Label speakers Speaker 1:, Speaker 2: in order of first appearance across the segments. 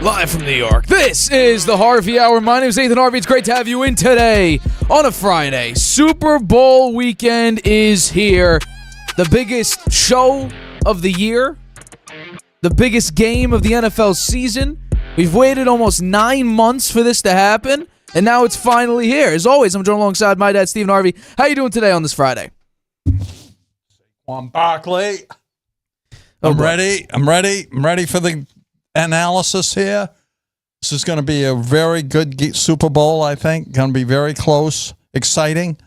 Speaker 1: Live from New York, this is the Harvey Hour. My name is Stephen Harvey. It's great to have you in today on a Friday. Super Bowl weekend is here. The biggest show of the year. The biggest game of the NFL season. We've waited almost 9 months for this to happen, and now it's finally here. As always, I'm joined alongside my dad, Stephen Harvey. How you doing today on this Friday?
Speaker 2: Saquon Barjley. I'm ready for the analysis here. This is going to be a very good Super Bowl, I think. Going to be very close, exciting.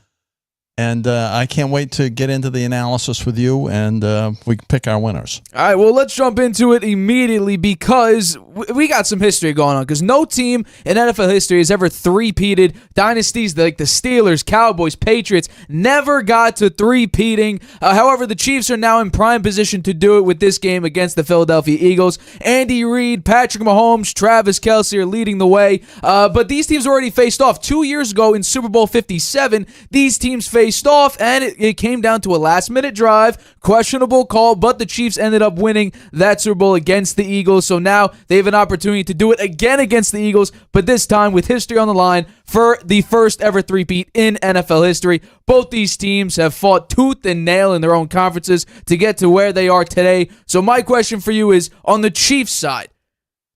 Speaker 2: And I can't wait to get into the analysis with you, and we can pick our winners.
Speaker 1: All right, well, let's jump into it immediately because we got some history going on. Because no team in NFL history has ever three-peated. Dynasties like the Steelers, Cowboys, Patriots never got to three-peating. However, the Chiefs are now in prime position to do it with this game against the Philadelphia Eagles. Andy Reid, Patrick Mahomes, Travis Kelce are leading the way. But these teams already faced off. 2 years ago in Super Bowl 57, these teams faced off, and it came down to a last-minute drive, questionable call, but the Chiefs ended up winning that Super Bowl against the Eagles. So now they have an opportunity to do it again against the Eagles, but this time with history on the line for the first ever three-peat in NFL history. Both these teams have fought tooth and nail in their own conferences to get to where they are today. So my question for you is, on the Chiefs side,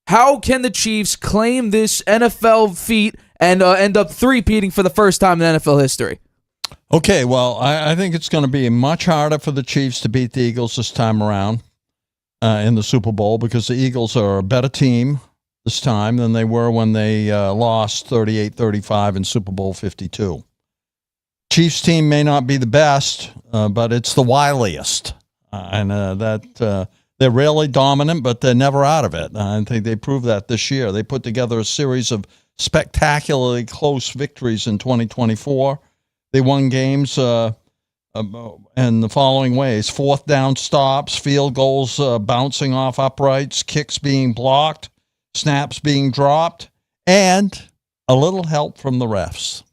Speaker 1: how can the Chiefs claim this NFL feat and end up three-peating for the first time in NFL history?
Speaker 2: Okay, well, I think it's going to be much harder for the Chiefs to beat the Eagles this time around in the Super Bowl because the Eagles are a better team this time than they were when they lost 38-35 in Super Bowl 52. Chiefs team may not be the best, but it's the wiliest. They're rarely dominant, but they're never out of it. I think they proved that this year. They put together a series of spectacularly close victories in 2024. They won games in the following ways: fourth down stops, field goals bouncing off uprights, kicks being blocked, snaps being dropped, and a little help from the refs.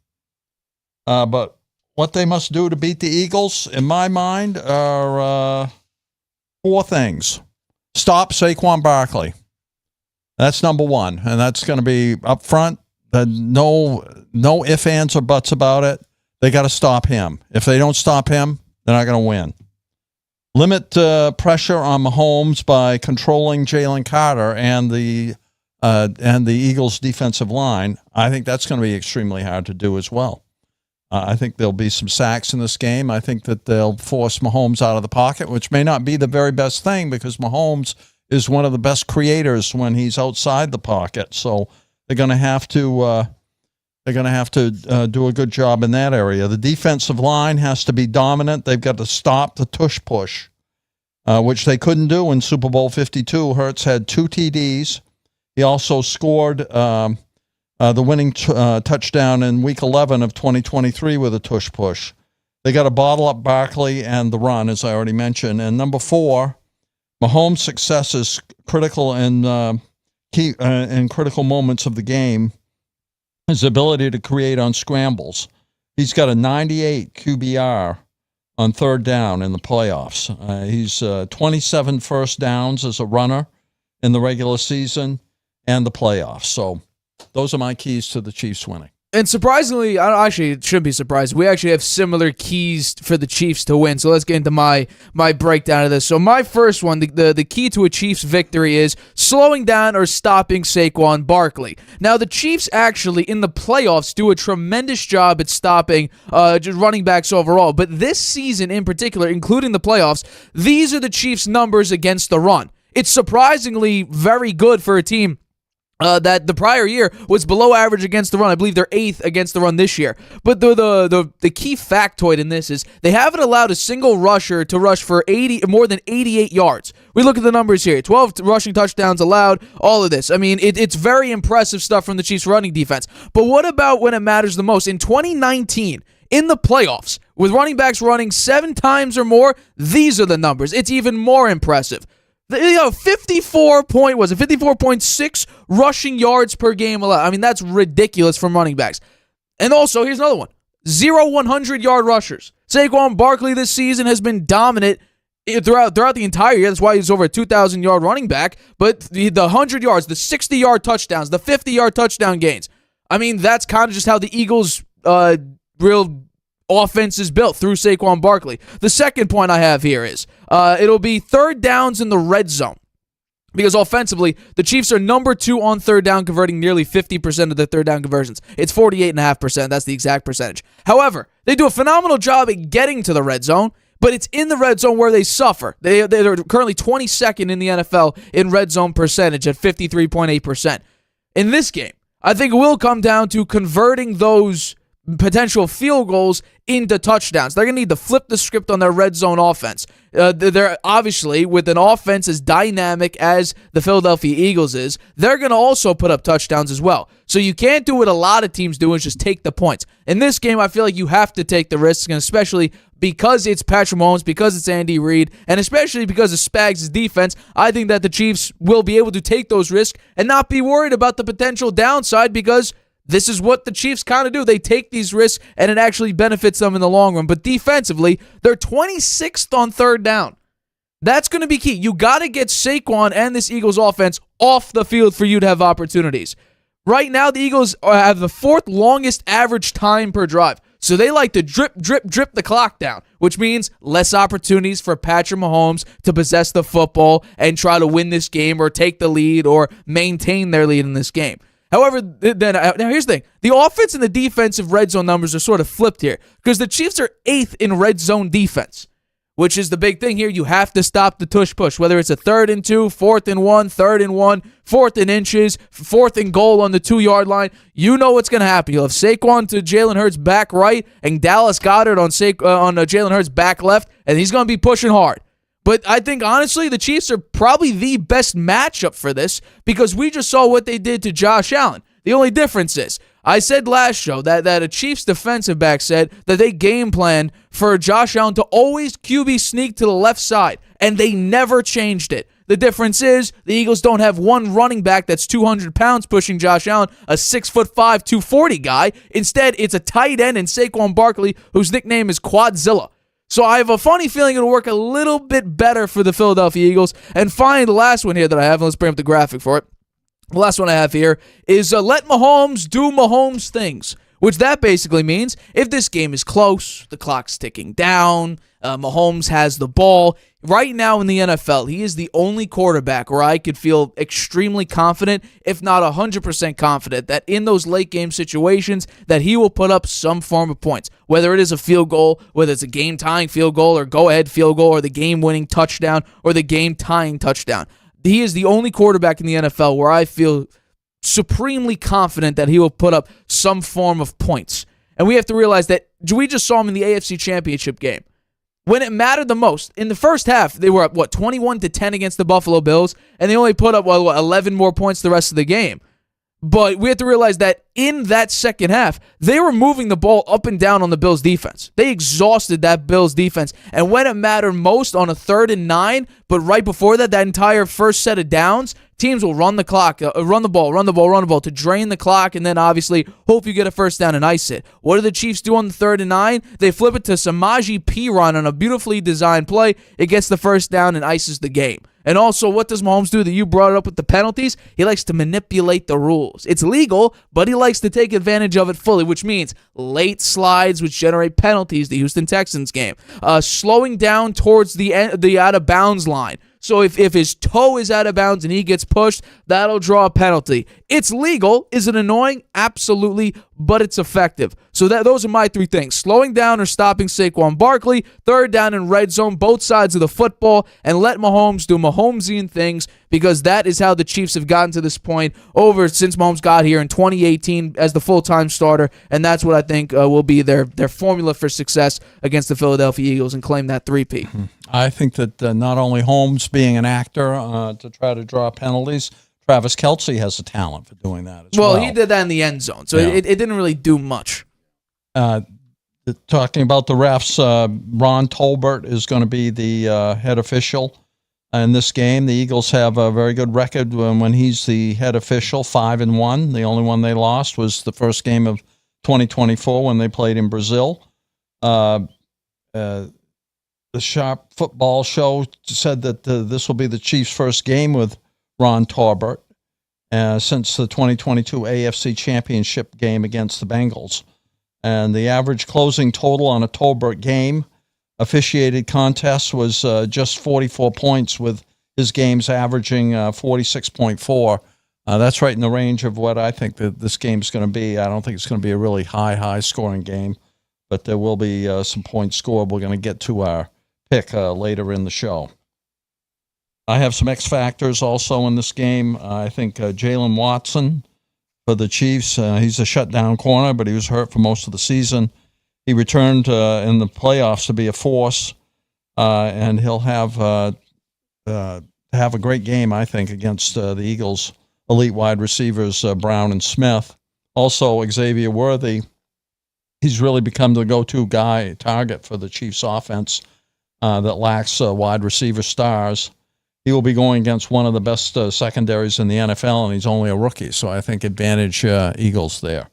Speaker 2: But what they must do to beat the Eagles, in my mind, are four things. Stop Saquon Barkley. That's number one, and that's going to be up front. No ifs, ands, or buts about it. They got to stop him. If they don't stop him, they're not going to win. Limit pressure on Mahomes by controlling Jalen Carter and the Eagles' defensive line. I think that's going to be extremely hard to do as well. I think there'll be some sacks in this game. I think that they'll force Mahomes out of the pocket, which may not be the very best thing because Mahomes is one of the best creators when he's outside the pocket. So they're going to have to. They're going to have to do a good job in that area. The defensive line has to be dominant. They've got to stop the tush push, which they couldn't do in Super Bowl 52. Hurts had 2 TDs. He also scored the winning touchdown in Week 11 of 2023 with a tush push. They got to bottle up Barkley and the run, as I already mentioned. And number 4, Mahomes' success is critical in critical moments of the game. His ability to create on scrambles. He's got a 98 QBR on third down in the playoffs. He's 27 first downs as a runner in the regular season and the playoffs. So those are my keys to the Chiefs winning.
Speaker 1: And surprisingly, it shouldn't be surprised. We actually have similar keys for the Chiefs to win. So let's get into my breakdown of this. So my first one, the key to a Chiefs victory is slowing down or stopping Saquon Barkley. Now, the Chiefs actually, in the playoffs, do a tremendous job at stopping just running backs overall. But this season in particular, including the playoffs, these are the Chiefs' numbers against the run. It's surprisingly very good for a team that the prior year was below average against the run. I believe they're 8th against the run this year. But the key factoid in this is they haven't allowed a single rusher to rush for more than 88 yards. We look at the numbers here. 12 rushing touchdowns allowed, all of this. I mean, it's very impressive stuff from the Chiefs running defense. But what about when it matters the most? In 2019, in the playoffs, with running backs running 7 times or more, these are the numbers. It's even more impressive. 54.6 rushing yards per game allowed. I mean, that's ridiculous from running backs. And also, here's another one. 0 100-yard rushers. Saquon Barkley this season has been dominant throughout the entire year. That's why he's over a 2,000-yard running back. But the 100 yards, the 60-yard touchdowns, the 50-yard touchdown gains. I mean, that's kind of just how the Eagles' real offense is built through Saquon Barkley. The second point I have here is it'll be third downs in the red zone. Because offensively, the Chiefs are number 2 on third down, converting nearly 50% of their third down conversions. It's 48.5%. That's the exact percentage. However, they do a phenomenal job at getting to the red zone, but it's in the red zone where they suffer. They're currently 22nd in the NFL in red zone percentage at 53.8%. In this game, I think it will come down to converting those potential field goals into touchdowns. They're going to need to flip the script on their red zone offense. They're obviously, with an offense as dynamic as the Philadelphia Eagles is, they're going to also put up touchdowns as well. So you can't do what a lot of teams do, is just take the points. In this game, I feel like you have to take the risks, and especially because it's Patrick Mahomes, because it's Andy Reid, and especially because of Spags' defense, I think that the Chiefs will be able to take those risks and not be worried about the potential downside, because this is what the Chiefs kind of do. They take these risks, and it actually benefits them in the long run. But defensively, they're 26th on third down. That's going to be key. You got to get Saquon and this Eagles offense off the field for you to have opportunities. Right now, the Eagles have the 4th longest average time per drive. So they like to drip the clock down, which means less opportunities for Patrick Mahomes to possess the football and try to win this game or take the lead or maintain their lead in this game. However, now here's the thing. The offense and the defensive red zone numbers are sort of flipped here because the Chiefs are 8th in red zone defense, which is the big thing here. You have to stop the tush-push, whether it's a 3rd and 2, 4th and 1, 3rd and 1, 4th and inches, 4th and goal on the 2-yard line. You know what's going to happen. You'll have Saquon to Jalen Hurts back right and Dallas Goedert on Jalen Hurts back left, and he's going to be pushing hard. But I think, honestly, the Chiefs are probably the best matchup for this because we just saw what they did to Josh Allen. The only difference is, I said last show that a Chiefs defensive back said that they game planned for Josh Allen to always QB sneak to the left side, and they never changed it. The difference is the Eagles don't have one running back that's 200 pounds pushing Josh Allen, a 6'5", 240 guy. Instead, it's a tight end in Saquon Barkley, whose nickname is Quadzilla. So I have a funny feeling it'll work a little bit better for the Philadelphia Eagles. And finally, the last one here that I have, and let's bring up the graphic for it. The last one I have here is let Mahomes do Mahomes things, which that basically means if this game is close, the clock's ticking down, Mahomes has the ball. Right now in the NFL, he is the only quarterback where I could feel extremely confident, if not 100% confident, that in those late game situations that he will put up some form of points. Whether it is a field goal, whether it's a game-tying field goal or go-ahead field goal or the game-winning touchdown or the game-tying touchdown. He is the only quarterback in the NFL where I feel supremely confident that he will put up some form of points. And we have to realize that we just saw him in the AFC Championship game. When it mattered the most, in the first half, they were up, 21-10 against the Buffalo Bills, and they only put up, 11 more points the rest of the game. But we have to realize that in that second half, they were moving the ball up and down on the Bills' defense. They exhausted that Bills' defense. And when it mattered most on a 3rd and 9, but right before that entire first set of downs, teams will run the clock, run the ball to drain the clock, and then obviously hope you get a first down and ice it. What do the Chiefs do on the 3rd and 9? They flip it to Samaje Perine on a beautifully designed play. It gets the first down and ices the game. And also, what does Mahomes do that you brought it up with the penalties? He likes to manipulate the rules. It's legal, but he likes to take advantage of it fully, which means late slides, which generate penalties, the Houston Texans game. Slowing down towards the out-of-bounds line. So if his toe is out of bounds and he gets pushed, that'll draw a penalty. It's legal. Is it annoying? Absolutely, but it's effective. So those are my 3 things. Slowing down or stopping Saquon Barkley, 3rd down in red zone, both sides of the football, and let Mahomes do Mahomesian things, because that is how the Chiefs have gotten to this point since Mahomes got here in 2018 as the full-time starter, and that's what I think will be their formula for success against the Philadelphia Eagles and claim that three-peat.
Speaker 2: I think that not only Holmes being an actor to try to draw penalties, Travis Kelce has a talent for doing that as well.
Speaker 1: Well, he did that in the end zone, so it didn't really do much.
Speaker 2: Talking about the refs, Ron Tolbert is going to be the head official in this game. The Eagles have a very good record when he's the head official, 5-1. The only one they lost was the first game of 2024 when they played in Brazil. The Sharp Football Show said that this will be the Chiefs' first game with Ron Tolbert since the 2022 AFC Championship game against the Bengals. And the average closing total on a Tolbert game officiated contest was just 44 points, with his games averaging 46.4. That's right in the range of what I think that this game's going to be. I don't think it's going to be a really high-scoring game, but there will be some points scored. We're going to get to our pick later in the show. I have some X factors also in this game. I think Jalen Watson for the Chiefs, he's a shutdown corner, but he was hurt for most of the season. He returned in the playoffs to be a force, and he'll have a great game, I think, against the Eagles' elite wide receivers, Brown and Smith. Also, Xavier Worthy, he's really become the go-to target for the Chiefs' offense that lacks wide receiver stars. He will be going against one of the best secondaries in the NFL, and he's only a rookie, so I think advantage Eagles there.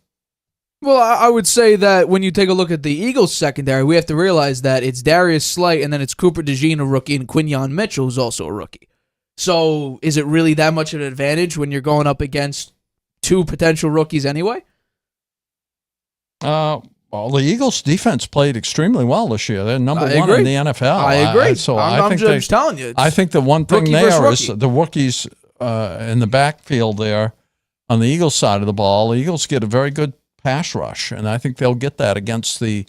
Speaker 1: Well, I would say that when you take a look at the Eagles secondary, we have to realize that it's Darius Slay, and then it's Cooper DeJean, a rookie, and Quinyon Mitchell, who's also a rookie. So is it really that much of an advantage when you're going up against 2 potential rookies anyway?
Speaker 2: Well, the Eagles' defense played extremely well this year. They're number 1 in the NFL.
Speaker 1: I agree.
Speaker 2: I'm
Speaker 1: just telling you.
Speaker 2: I think the one thing there is the rookies in the backfield there on the Eagles side of the ball. The Eagles get a very good pass rush, and I think they'll get that against the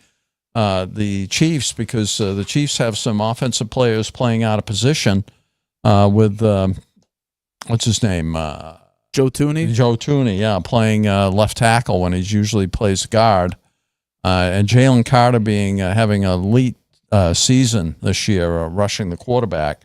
Speaker 2: Chiefs, because the Chiefs have some offensive players playing out of position with what's his name?
Speaker 1: Joe Tooney.
Speaker 2: Joe Tooney, yeah, playing left tackle when he usually plays guard. And Jalen Carter having an elite season this year, rushing the quarterback.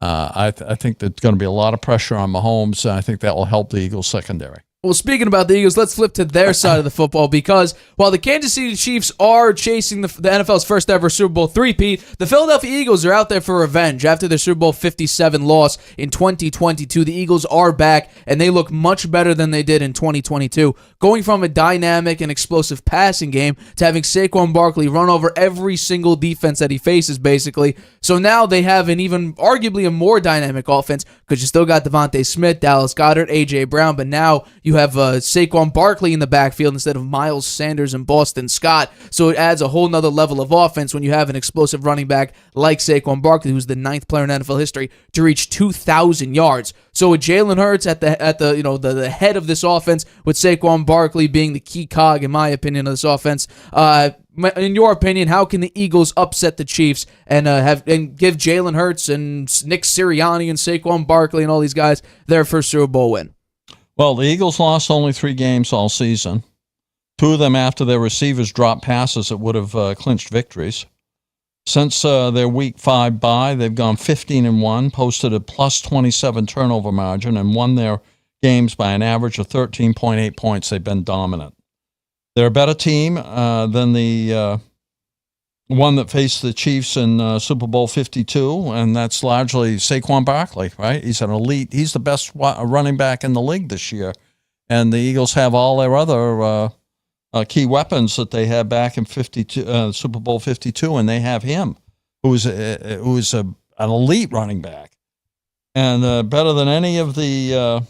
Speaker 2: I think there's going to be a lot of pressure on Mahomes. I think that will help the Eagles secondary.
Speaker 1: Well, speaking about the Eagles, let's flip to their side of the football, because while the Kansas City Chiefs are chasing the NFL's first ever Super Bowl three-peat, the Philadelphia Eagles are out there for revenge. After their Super Bowl 57 loss in 2022, the Eagles are back, and they look much better than they did in 2022. Going from a dynamic and explosive passing game to having Saquon Barkley run over every single defense that he faces, basically. So now they have an even, arguably a more dynamic offense, because you still got Devontae Smith, Dallas Goedert, A.J. Brown, but now you have Saquon Barkley in the backfield instead of Miles Sanders and Boston Scott. So it adds a whole nother level of offense when you have an explosive running back like Saquon Barkley, who's the 9th player in NFL history to reach 2,000 yards. So with Jalen Hurts at the head of this offense, with Saquon Barkley being the key cog, in my opinion, of this offense, in your opinion, how can the Eagles upset the Chiefs and give Jalen Hurts and Nick Sirianni and Saquon Barkley and all these guys their first Super Bowl win?
Speaker 2: Well, the Eagles lost only 3 games all season. 2 of them after their receivers dropped passes that would have clinched victories. Since their Week 5 bye, they've gone 15-1, posted a plus 27 turnover margin, and won their games by an average of 13.8 points. They've been dominant. They're a better team than the one that faced the Chiefs in Super Bowl 52, and that's largely Saquon Barkley, right? He's an elite. He's the best running back in the league this year. And the Eagles have all their other key weapons that they had back in Super Bowl 52, and they have him, who is an elite running back. And better than any of the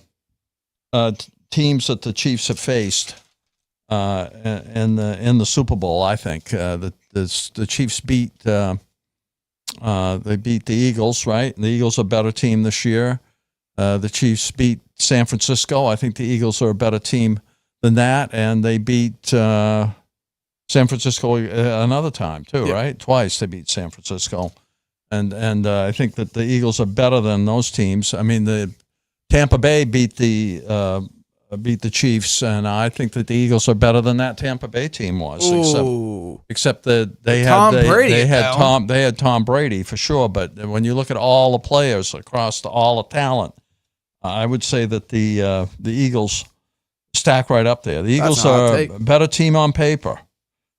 Speaker 2: teams that the Chiefs have faced in the Super Bowl, I think. The Chiefs beat the Eagles, right? The Eagles are a better team this year. The Chiefs beat San Francisco. I think the Eagles are a better team than that, and they beat San Francisco another time too, right? Twice they beat San Francisco, and I think that the Eagles are better than those teams. I mean, the Tampa Bay beat the Chiefs, and I think that the Eagles are better than that Tampa Bay team was. Except that they had Tom Brady for sure. But when you look at all the players across all the talent, I would say that the Eagles stack right up there. The Eagles are a better team on paper.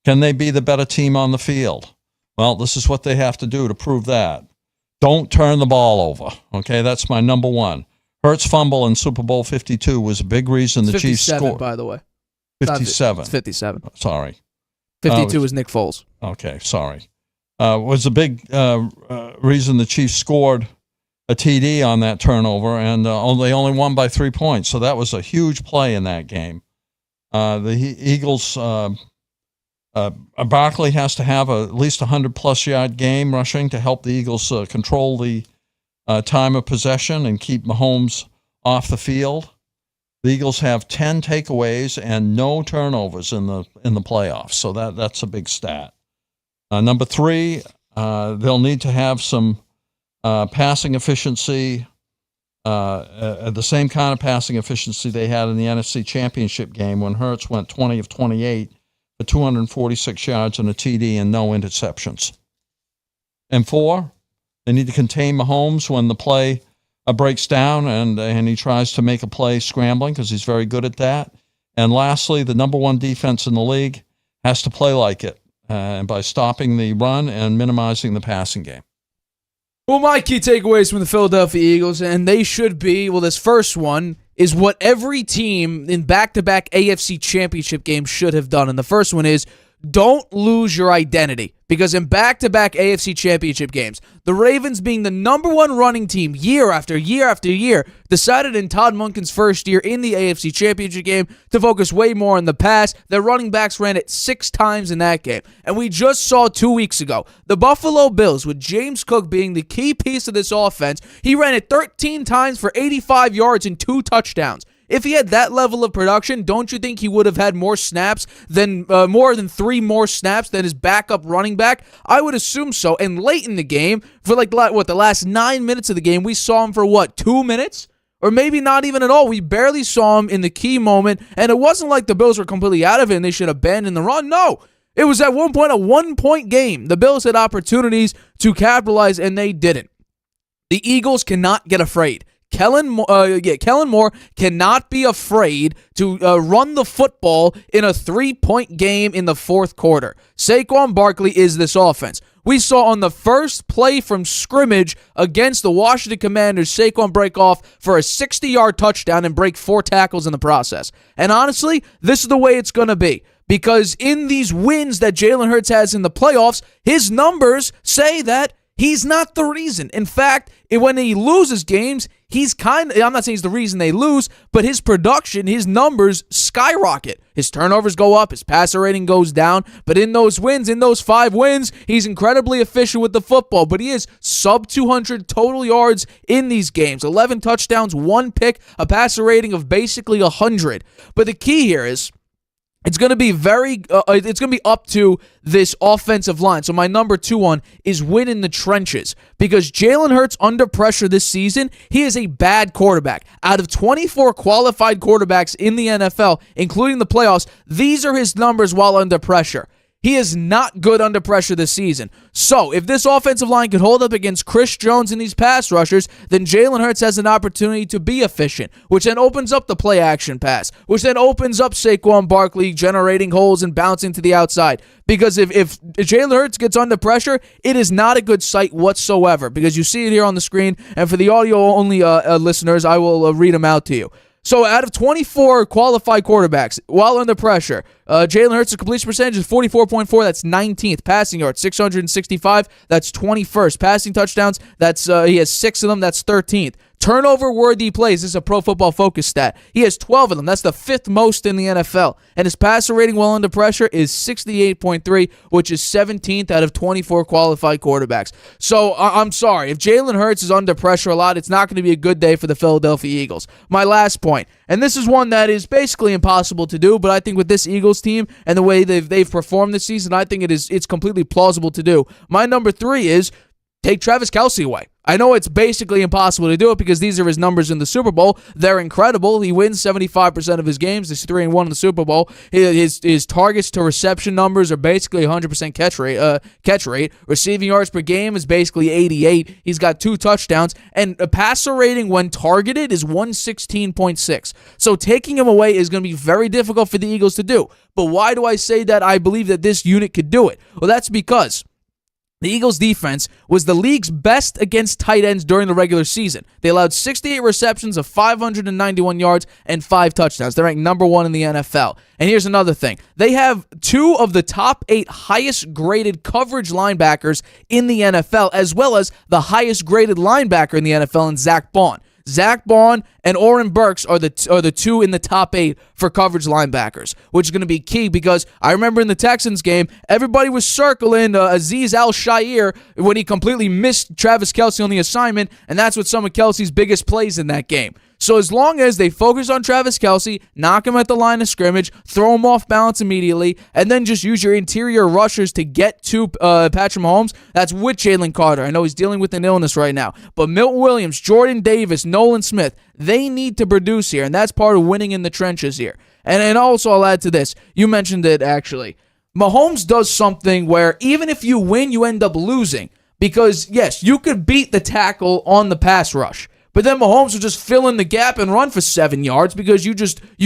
Speaker 2: Can they be the better team on the field? Well, this is what they have to do to prove that. Don't turn the ball over. Okay, that's my number one. Hurts fumble in Super Bowl 52 was a big reason the Chiefs scored.
Speaker 1: By the way.
Speaker 2: 57.
Speaker 1: It's 57.
Speaker 2: Sorry.
Speaker 1: 52 was Nick Foles.
Speaker 2: Okay, sorry. Was a big reason the Chiefs scored a TD on that turnover, and they only won by 3 points. So that was a huge play in that game. The Eagles, Barkley has to have at least a 100-plus yard game rushing to help the Eagles control the time of possession and keep Mahomes off the field. The Eagles have 10 takeaways and no turnovers in the playoffs, so that's a big stat. Number 3, they'll need to have some passing efficiency, the same kind of passing efficiency they had in the NFC Championship game when Hurts went 20 of 28 for 246 yards and a TD and no interceptions. And 4, they need to contain Mahomes when the play breaks down and he tries to make a play scrambling because he's very good at that. And lastly, the number 1 defense in the league has to play like it by stopping the run and minimizing the passing game.
Speaker 1: Well, my key takeaways from the Philadelphia Eagles, and they should be, well, this first one is what every team in back-to-back AFC Championship games should have done. And the first one is, don't lose your identity, because in back-to-back AFC Championship games, the Ravens being the number 1 running team year after year after year, decided in Todd Monken's first year in the AFC Championship game to focus way more on the pass. Their running backs ran it 6 times in that game. And we just saw 2 weeks ago, the Buffalo Bills, with James Cook being the key piece of this offense, he ran it 13 times for 85 yards and 2 touchdowns. If he had that level of production, don't you think he would have had more snaps than more than 3 more snaps than his backup running back? I would assume so. And late in the game, for the last 9 minutes of the game, we saw him for 2 minutes? Or maybe not even at all. We barely saw him in the key moment, and it wasn't like the Bills were completely out of it and they should abandon the run. No, it was at one point a 1-point game. The Bills had opportunities to capitalize, and they didn't. The Eagles cannot get afraid. Kellen Moore cannot be afraid to run the football in a 3-point game in the fourth quarter. Saquon Barkley is this offense. We saw on the first play from scrimmage against the Washington Commanders, Saquon break off for a 60-yard touchdown and break 4 tackles in the process. And honestly, this is the way it's going to be. Because in these wins that Jalen Hurts has in the playoffs, his numbers say that he's not the reason. In fact, when he loses games, I'm not saying he's the reason they lose, but his production, his numbers skyrocket. His turnovers go up, his passer rating goes down, but in those wins, in those 5 wins, he's incredibly efficient with the football, but he is sub 200 total yards in these games. 11 touchdowns, 1 pick, a passer rating of basically 100. But the key here is, it's going to be up to this offensive line. So my number 2 one is win in the trenches, because Jalen Hurts under pressure this season, he is a bad quarterback. Out of 24 qualified quarterbacks in the NFL, including the playoffs, these are his numbers while under pressure. He is not good under pressure this season. So, if this offensive line can hold up against Chris Jones and these pass rushers, then Jalen Hurts has an opportunity to be efficient, which then opens up the play-action pass, which then opens up Saquon Barkley generating holes and bouncing to the outside. Because if Jalen Hurts gets under pressure, it is not a good sight whatsoever, because you see it here on the screen, and for the audio-only listeners, I will read them out to you. So out of 24 qualified quarterbacks, while under pressure, Jalen Hurts' completion percentage is 44.4. That's 19th. Passing yards, 665. That's 21st. Passing touchdowns, he has 6 of them. That's 13th. Turnover-worthy plays, this is a Pro Football Focus stat. He has 12 of them. That's the 5th most in the NFL. And his passer rating while under pressure is 68.3, which is 17th out of 24 qualified quarterbacks. So, I'm sorry. If Jalen Hurts is under pressure a lot, it's not going to be a good day for the Philadelphia Eagles. My last point, and this is one that is basically impossible to do, but I think with this Eagles team and the way they've performed this season, I think it's completely plausible to do. My number 3 is take Travis Kelce away. I know it's basically impossible to do it because these are his numbers in the Super Bowl. They're incredible. He wins 75% of his games. He's 3-1 in the Super Bowl. His targets to reception numbers are basically 100% catch rate. Receiving yards per game is basically 88. He's got 2 touchdowns. And a passer rating when targeted is 116.6. So taking him away is going to be very difficult for the Eagles to do. But why do I say that I believe that this unit could do it? Well, that's because the Eagles' defense was the league's best against tight ends during the regular season. They allowed 68 receptions of 591 yards and 5 touchdowns. They're ranked number 1 in the NFL. And here's another thing. They have 2 of the top 8 highest-graded coverage linebackers in the NFL, as well as the highest-graded linebacker in the NFL in Zach Bond. Zach Bond and Oren Burks are the 2 in the top 8 for coverage linebackers, which is going to be key because I remember in the Texans game, everybody was circling Azeez Al-Shaair when he completely missed Travis Kelce on the assignment, and that's what some of Kelce's biggest plays in that game. So as long as they focus on Travis Kelce, knock him at the line of scrimmage, throw him off balance immediately, and then just use your interior rushers to get to Patrick Mahomes, that's with Jalen Carter. I know he's dealing with an illness right now. But Milton Williams, Jordan Davis, Nolan Smith, they need to produce here, and that's part of winning in the trenches here. And also I'll add to this. You mentioned it, actually. Mahomes does something where even if you win, you end up losing. Because, yes, you could beat the tackle on the pass rush. But then Mahomes will just fill in the gap and run for 7 yards because you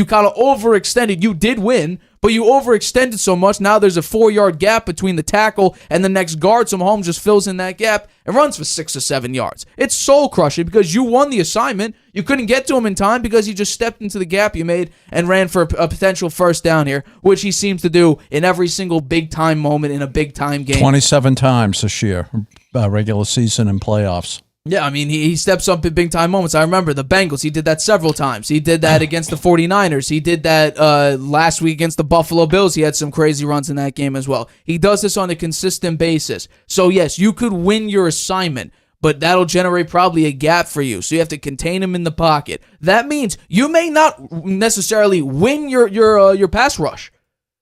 Speaker 1: kind of overextended. You did win, but you overextended so much. Now there's a 4-yard gap between the tackle and the next guard, so Mahomes just fills in that gap and runs for 6 or 7 yards. It's soul-crushing because you won the assignment. You couldn't get to him in time because he just stepped into the gap you made and ran for a potential first down here, which he seems to do in every single big-time moment in a big-time game.
Speaker 2: 27 times this year, regular season and playoffs.
Speaker 1: Yeah, I mean, he steps up in big-time moments. I remember the Bengals. He did that several times. He did that against the 49ers. He did that last week against the Buffalo Bills. He had some crazy runs in that game as well. He does this on a consistent basis. So, yes, you could win your assignment, but that'll generate probably a gap for you. So you have to contain him in the pocket. That means you may not necessarily win your pass rush,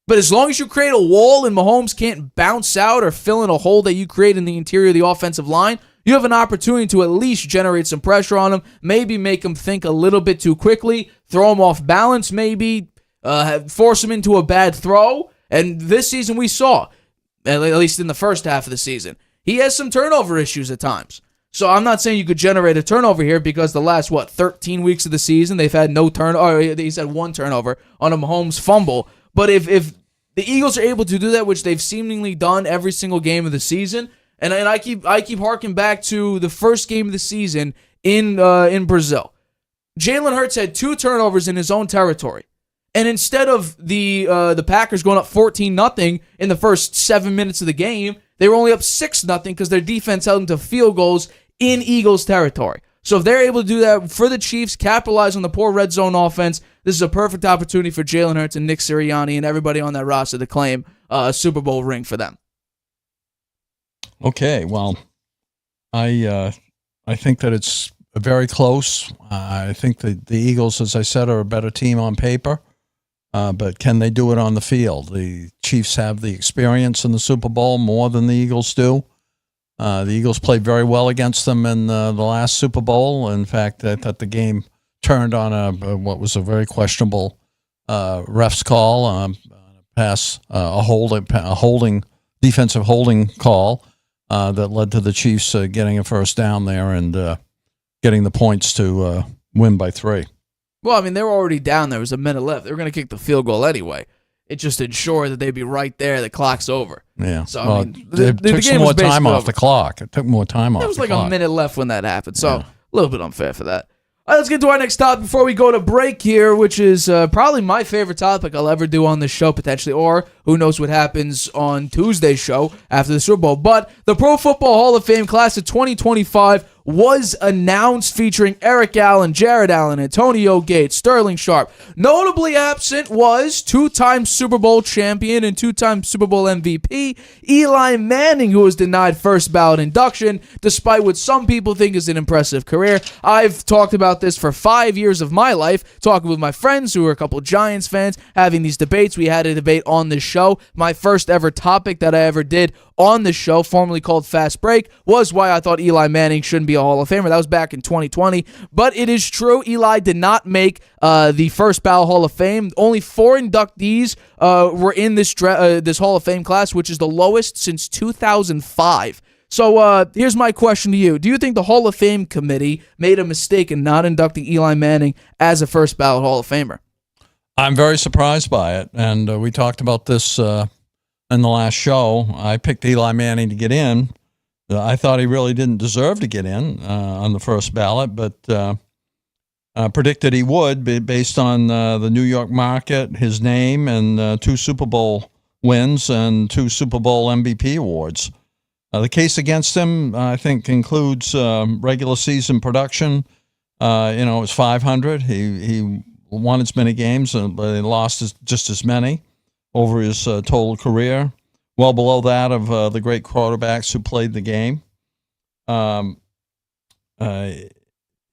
Speaker 1: but as long as you create a wall and Mahomes can't bounce out or fill in a hole that you create in the interior of the offensive line, you have an opportunity to at least generate some pressure on him, maybe make him think a little bit too quickly, throw him off balance, maybe force him into a bad throw. And this season we saw, at least in the first half of the season, he has some turnover issues at times. So I'm not saying you could generate a turnover here because the last, 13 weeks of the season, they've had no turnover, or he's had 1 turnover on a Mahomes fumble. But if the Eagles are able to do that, which they've seemingly done every single game of the season, and I keep harking back to the first game of the season in Brazil. Jalen Hurts had 2 turnovers in his own territory. And instead of the Packers going up 14-0 in the first 7 minutes of the game, they were only up 6-0 because their defense held them to field goals in Eagles territory. So if they're able to do that for the Chiefs, capitalize on the poor red zone offense, this is a perfect opportunity for Jalen Hurts and Nick Sirianni and everybody on that roster to claim a Super Bowl ring for them.
Speaker 2: Okay, well, I think that it's very close. I think that the Eagles, as I said, are a better team on paper, but can they do it on the field? The Chiefs have the experience in the Super Bowl more than the Eagles do. The Eagles played very well against them in the last Super Bowl. In fact, I thought the game turned on what was a very questionable ref's call, pass, a holding defensive holding call that led to the Chiefs getting a first down there and getting the points to win by 3.
Speaker 1: Well, I mean, they were already down. There was a minute left. They were going to kick the field goal anyway. It just ensured that they'd be right there. The clock's over.
Speaker 2: Yeah.
Speaker 1: So,
Speaker 2: well,
Speaker 1: I mean,
Speaker 2: it took some more time off the clock. It took more time off the clock.
Speaker 1: There was like a minute left when that happened. So, a little bit unfair for that. All right, let's get to our next topic before we go to break here, which is probably my favorite topic I'll ever do on this show, potentially, or who knows what happens on Tuesday's show after the Super Bowl. But the Pro Football Hall of Fame class of 2025 was announced, featuring Eric Allen, Jared Allen, Antonio Gates, Sterling Sharp. Notably absent was two-time Super Bowl champion and two-time Super Bowl MVP Eli Manning, who was denied first ballot induction, despite what some people think is an impressive career. I've talked about this for 5 years of my life, talking with my friends who are a couple Giants fans, having these debates. We had a debate on this show. My first ever topic that I ever did on the show, formerly called Fast Break, was why I thought Eli Manning shouldn't be a Hall of Famer. That was back in 2020. But it is true, Eli did not make the first ballot Hall of Fame. Only 4 inductees were in this Hall of Fame class, which is the lowest since 2005. So here's my question to you. Do you think the Hall of Fame committee made a mistake in not inducting Eli Manning as a first ballot Hall of Famer?
Speaker 2: I'm very surprised by it, and we talked about this in the last show. I picked Eli Manning to get in. I thought he really didn't deserve to get in on the first ballot, but predicted he would based on the New York market, his name, and 2 Super Bowl wins and 2 Super Bowl MVP awards. The case against him, I think, includes regular season production. It was 500. He won as many games, but he lost just as many over his total career, well below that of the great quarterbacks who played the game.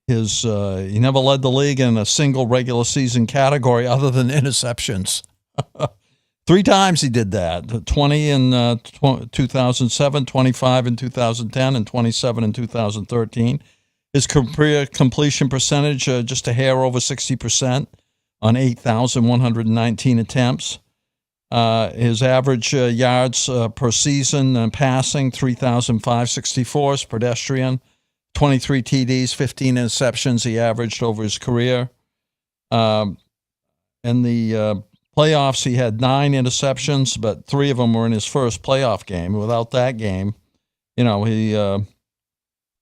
Speaker 2: He never led the league in a single regular season category other than interceptions. 3 times he did that, 20 in 2007, 25 in 2010, and 27 in 2013. His career completion percentage, just a hair over 60% on 8,119 attempts. His average yards per season passing, 3,564 is pedestrian. 23 TDs, 15 interceptions he averaged over his career. In the playoffs, he had 9 interceptions, but 3 of them were in his first playoff game. Without that game, he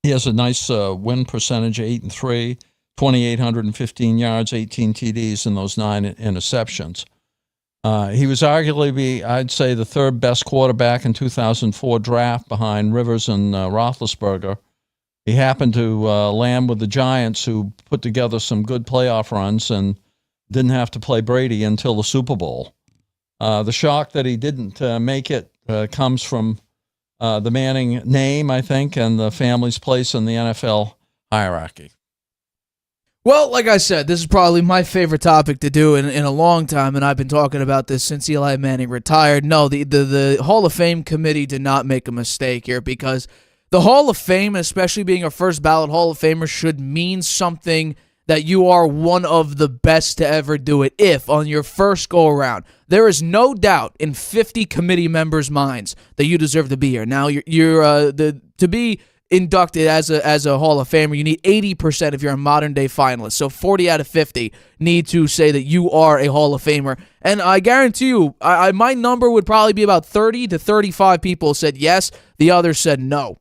Speaker 2: has a nice win percentage, 8-3, 2,815 yards, 18 TDs, and those 9 interceptions. He was arguably, I'd say, the 3rd best quarterback in 2004 draft behind Rivers and Roethlisberger. He happened to land with the Giants, who put together some good playoff runs and didn't have to play Brady until the Super Bowl. The shock that he didn't make it comes from the Manning name, I think, and the family's place in the NFL hierarchy.
Speaker 1: Well, like I said, this is probably my favorite topic to do in a long time, and I've been talking about this since Eli Manning retired. No, the Hall of Fame committee did not make a mistake here, because the Hall of Fame, especially being a first ballot Hall of Famer, should mean something that you are one of the best to ever do it. If on your first go around, there is no doubt in 50 committee members' minds that you deserve to be here. Now, to be inducted as a Hall of Famer, you need 80% if you're a modern day finalist. So 40 out of 50 need to say that you are a Hall of Famer. And I guarantee you, my number would probably be about 30 to 35 people said yes. The others said no.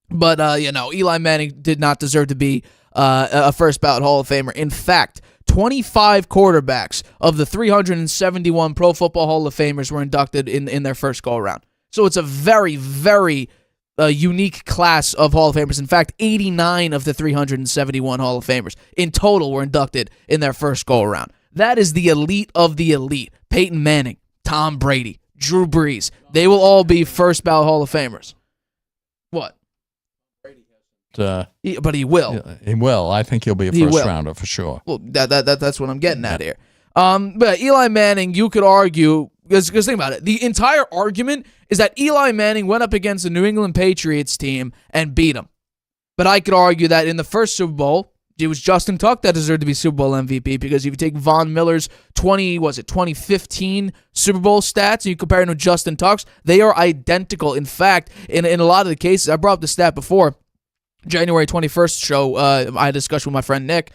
Speaker 1: But, Eli Manning did not deserve to be a first ballot Hall of Famer. In fact, 25 quarterbacks of the 371 Pro Football Hall of Famers were inducted in their first go-around. So it's a very, very unique class of Hall of Famers. In fact, 89 of the 371 Hall of Famers in total were inducted in their first go-around. That is the elite of the elite. Peyton Manning, Tom Brady, Drew Brees. They will all be first ballot Hall of Famers. What? But he will.
Speaker 2: He will. I think he'll be a first rounder for sure.
Speaker 1: Well, that's what I'm getting at here. But Eli Manning, you could argue, because think about it, the entire argument is that Eli Manning went up against the New England Patriots team and beat them. But I could argue that in the first Super Bowl, it was Justin Tuck that deserved to be Super Bowl MVP, because if you take Von Miller's 2015 Super Bowl stats and you compare them to Justin Tuck's, they are identical. In fact, in a lot of the cases, I brought up the stat before, January 21st show, I had a discussion with my friend Nick.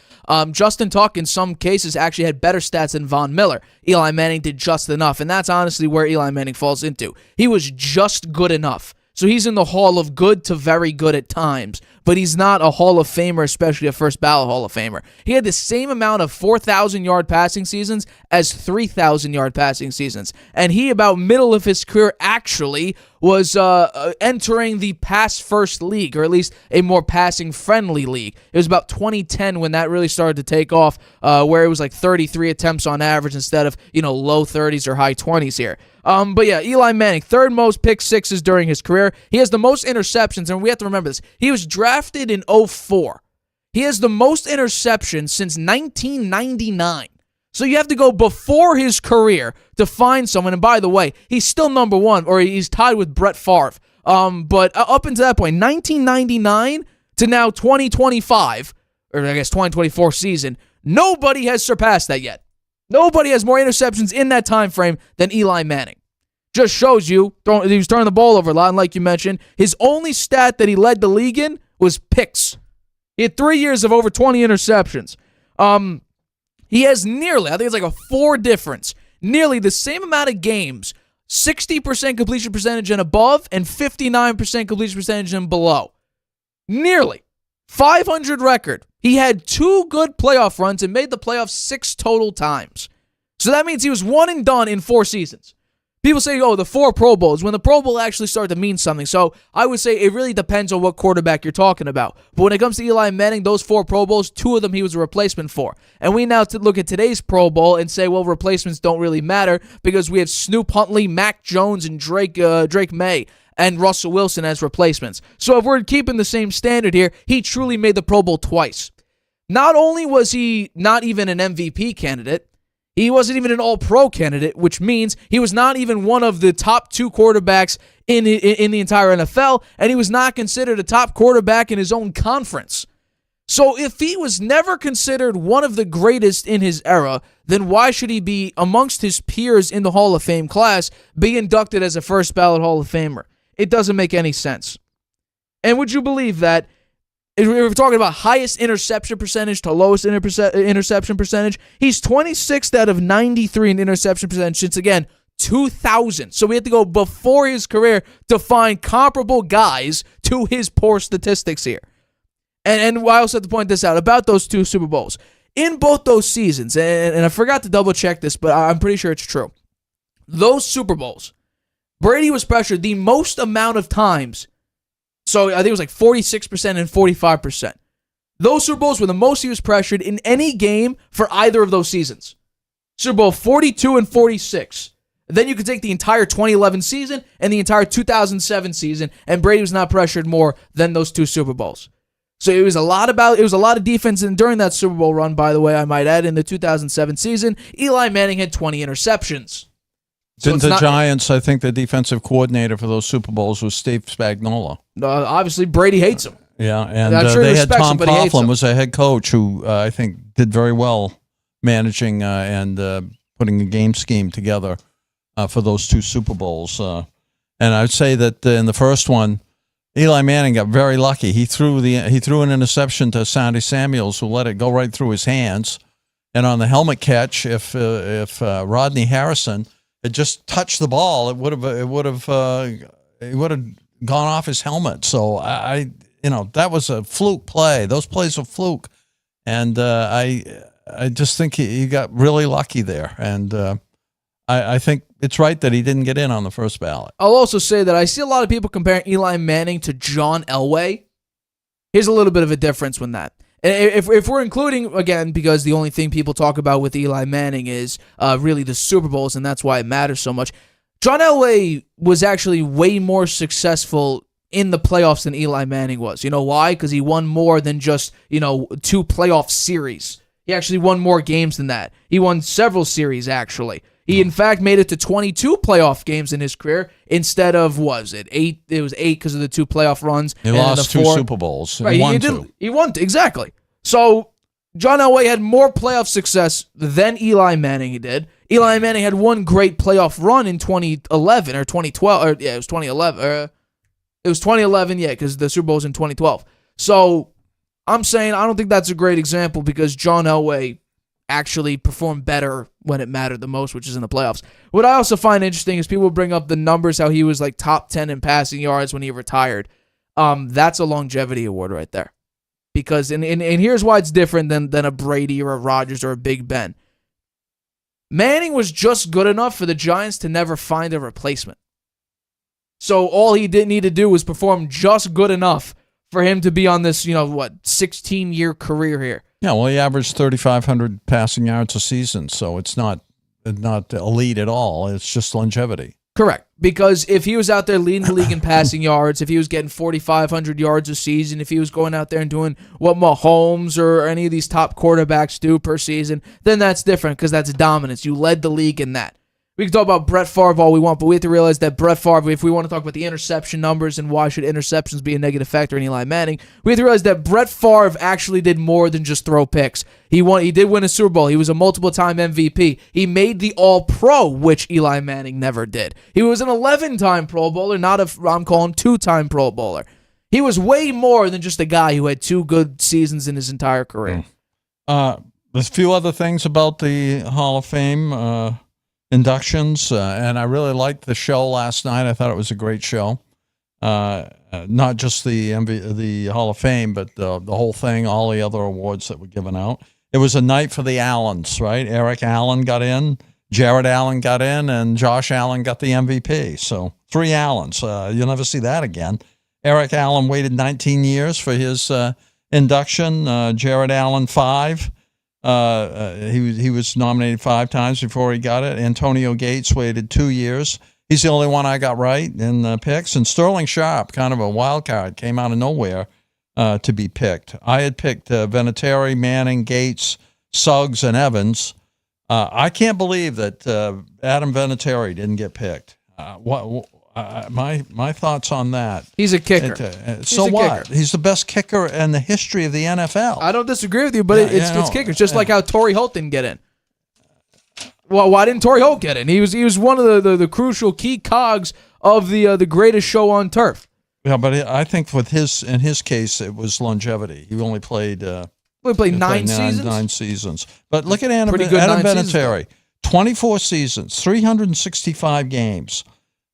Speaker 1: Justin Tuck, in some cases, actually had better stats than Von Miller. Eli Manning did just enough, and that's honestly where Eli Manning falls into. He was just good enough. So he's in the Hall of Good to very good at times, but he's not a Hall of Famer, especially a first-ballot Hall of Famer. He had the same amount of 4,000-yard passing seasons as 3,000-yard passing seasons, and he, about middle of his career, actually was entering the pass-first league, or at least a more passing-friendly league. It was about 2010 when that really started to take off, where it was like 33 attempts on average instead of, low 30s or high 20s here. But yeah, Eli Manning, third most pick sixes during his career. He has the most interceptions, and we have to remember this. He was drafted in 2004. He has the most interceptions since 1999. So you have to go before his career to find someone. And by the way, he's still number one, or he's tied with Brett Favre. But up until that point, 1999 to now 2025, or I guess 2024 season, nobody has surpassed that yet. Nobody has more interceptions in that time frame than Eli Manning. Just shows you, he was turning the ball over a lot, and like you mentioned, his only stat that he led the league in was picks. He had 3 years of over 20 interceptions. He has nearly, I think it's like a 4 difference, nearly the same amount of games, 60% completion percentage and above, and 59% completion percentage and below. Nearly. 500 record. He had 2 good playoff runs and made the playoffs 6 total times. So that means he was one and done in 4 seasons. People say, the 4 Pro Bowls, when the Pro Bowl actually started to mean something. So I would say it really depends on what quarterback you're talking about. But when it comes to Eli Manning, those 4 Pro Bowls, 2 of them he was a replacement for. And we now look at today's Pro Bowl and say, well, replacements don't really matter because we have Snoop Huntley, Mac Jones, and Drake May and Russell Wilson as replacements. So if we're keeping the same standard here, he truly made the Pro Bowl twice. Not only was he not even an MVP candidate, he wasn't even an All-Pro candidate, which means he was not even one of the top 2 quarterbacks in the entire NFL, and he was not considered a top quarterback in his own conference. So if he was never considered one of the greatest in his era, then why should he be, amongst his peers in the Hall of Fame class, be inducted as a first-ballot Hall of Famer? It doesn't make any sense. And would you believe that if we're talking about highest interception percentage to lowest interception percentage, he's 26th out of 93 in interception percentage since, again, 2000. So we have to go before his career to find comparable guys to his poor statistics here. And I also have to point this out about those 2 Super Bowls. In both those seasons, and I forgot to double check this, but I'm pretty sure it's true. Those Super Bowls, Brady was pressured the most amount of times. So I think it was like 46% and 45%. Those Super Bowls were the most he was pressured in any game for either of those seasons. Super Bowl 42 and 46. Then you could take the entire 2011 season and the entire 2007 season, and Brady was not pressured more than those 2 Super Bowls. So it was a lot of defense, and during that Super Bowl run, by the way, I might add, in the 2007 season, Eli Manning had 20 interceptions.
Speaker 2: Didn't the Giants, I think the defensive coordinator for those Super Bowls was Steve Spagnuolo.
Speaker 1: Obviously, Brady hates him.
Speaker 2: Yeah, and they had Tom Coughlin was a head coach who I think did very well managing and putting a game scheme together for those 2 Super Bowls. And I would say that in the first one, Eli Manning got very lucky. He threw an interception to Sandy Samuels, who let it go right through his hands. And on the helmet catch, if Rodney Harrison had just touched the ball, it would have gone off his helmet. So that was a fluke play. Those plays were fluke, and I just think he got really lucky there. And I think it's right that he didn't get in on the first ballot.
Speaker 1: I'll also say that I see a lot of people comparing Eli Manning to John Elway. Here's a little bit of a difference with that. If we're including, again, because the only thing people talk about with Eli Manning is really the Super Bowls, and that's why it matters so much, John Elway was actually way more successful in the playoffs than Eli Manning was. You know why? Because he won more than just, 2 playoff series. He actually won more games than that. He won several series, actually. He, in fact, made it to 22 playoff games in his career instead of, was it 8? It was 8 because of the 2 playoff runs.
Speaker 2: He lost 2 Super Bowls.
Speaker 1: Right,
Speaker 2: He won 2.
Speaker 1: He won, exactly. So John Elway had more playoff success than Eli Manning did. Eli Manning had one great playoff run in 2011 or 2012. Or, yeah, it was 2011. It was 2011, yeah, because the Super Bowl was in 2012. So I'm saying I don't think that's a great example because John Elway actually performed better when it mattered the most, which is in the playoffs. What I also find interesting is people bring up the numbers, how he was like top 10 in passing yards when he retired. That's a longevity award right there. Because, and here's why it's different than a Brady or a Rodgers or a Big Ben. Manning was just good enough for the Giants to never find a replacement. So all he didn't need to do was perform just good enough for him to be on this, 16-year career here.
Speaker 2: Yeah, well, he averaged 3,500 passing yards a season, so it's not elite at all. It's just longevity.
Speaker 1: Correct. Because if he was out there leading the league in passing yards, if he was getting 4,500 yards a season, if he was going out there and doing what Mahomes or any of these top quarterbacks do per season, then that's different because that's dominance. You led the league in that. We can talk about Brett Favre all we want, but we have to realize that Brett Favre, if we want to talk about the interception numbers and why should interceptions be a negative factor in Eli Manning, we have to realize that Brett Favre actually did more than just throw picks. He did win a Super Bowl. He was a multiple-time MVP. He made the All-Pro, which Eli Manning never did. He was an 11-time Pro Bowler, not I'm calling 2-time Pro Bowler. He was way more than just a guy who had 2 good seasons in his entire career.
Speaker 2: There's a few other things about the Hall of Fame inductions, and I really liked the show last night. I thought it was a great show. Not just the Hall of Fame, but the whole thing, all the other awards that were given out. It was a night for the Allens, right? Eric Allen got in, Jared Allen got in, and Josh Allen got the MVP. So 3 Allens. You'll never see that again. Eric Allen waited 19 years for his induction. Jared Allen, 5. He was nominated 5 times before he got it. Antonio Gates waited 2 years. He's the only one I got right in the picks. And Sterling Sharp, kind of a wild card, came out of nowhere to be picked. I had picked Vinatieri, Manning, Gates, Suggs, and Evans. I can't believe that Adam Vinatieri didn't get picked. My thoughts on that.
Speaker 1: He's a kicker.
Speaker 2: So what? Kicker. He's the best kicker in the history of the NFL.
Speaker 1: I don't disagree with you, but it's kickers. Just like how Torrey Holt didn't get in. Well, why didn't Torrey Holt get in? He was one of the crucial key cogs of the greatest show on turf.
Speaker 2: Yeah, but I think in his case, it was longevity. He only played.
Speaker 1: We played 9 seasons.
Speaker 2: 9 seasons. But look at Adam Vinatieri. 24 seasons, 365 games.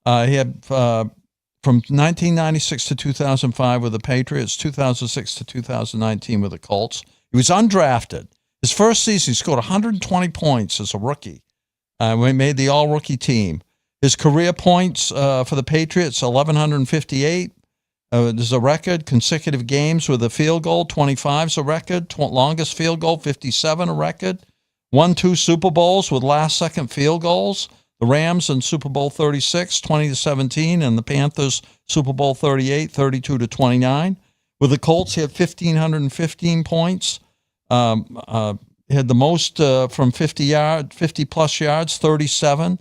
Speaker 2: He had from 1996 to 2005 with the Patriots, 2006 to 2019 with the Colts. He was undrafted. His first season, he scored 120 points as a rookie. We made the all-rookie team. His career points for the Patriots, 1,158. There's a record. Consecutive games with a field goal, 25 is a record. Longest field goal, 57 a record. Won 2 Super Bowls with last-second field goals. The Rams in Super Bowl 36, 20-17, and the Panthers Super Bowl 38, 32-29. With the Colts, he had 1,515 points. He had the most from 50-plus yards, 37.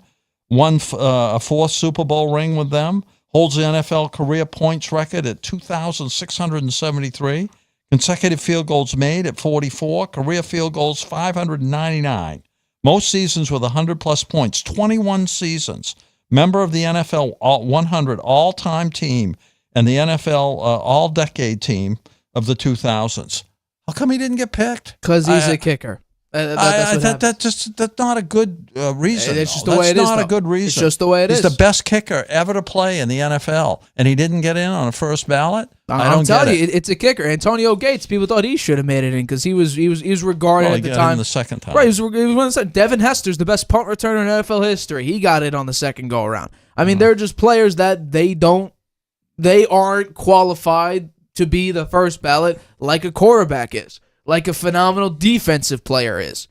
Speaker 2: Won a 4th Super Bowl ring with them. Holds the NFL career points record at 2,673. Consecutive field goals made at 44. Career field goals, 599. Most seasons with 100-plus points, 21 seasons. Member of the NFL 100 all-time team and the NFL all-decade team of the 2000s. How come he didn't get picked?
Speaker 1: Because he's a kicker.
Speaker 2: That's not a good reason.
Speaker 1: It's just the way it is.
Speaker 2: That's not a good reason.
Speaker 1: It's just the way it is.
Speaker 2: He's the best kicker ever to play in the NFL, and he didn't get in on a first ballot.
Speaker 1: I'm telling you, it's a kicker. Antonio Gates, people thought he should have made it in because he was regarded at the time.
Speaker 2: In the second time,
Speaker 1: right? He was one of the Devin Hester's the best punt returner in NFL history. He got it on the second go around. I mean, they're just players that they aren't qualified to be the first ballot like a quarterback is, like a phenomenal defensive player is.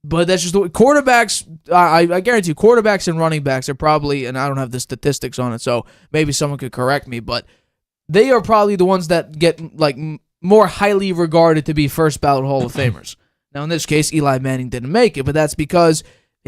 Speaker 1: But that's just the way quarterbacks, I guarantee you, quarterbacks and running backs are probably, and I don't have the statistics on it, so maybe someone could correct me, but they are probably the ones that get like more highly regarded to be first ballot Hall of Famers. Now, in this case, Eli Manning didn't make it, but that's because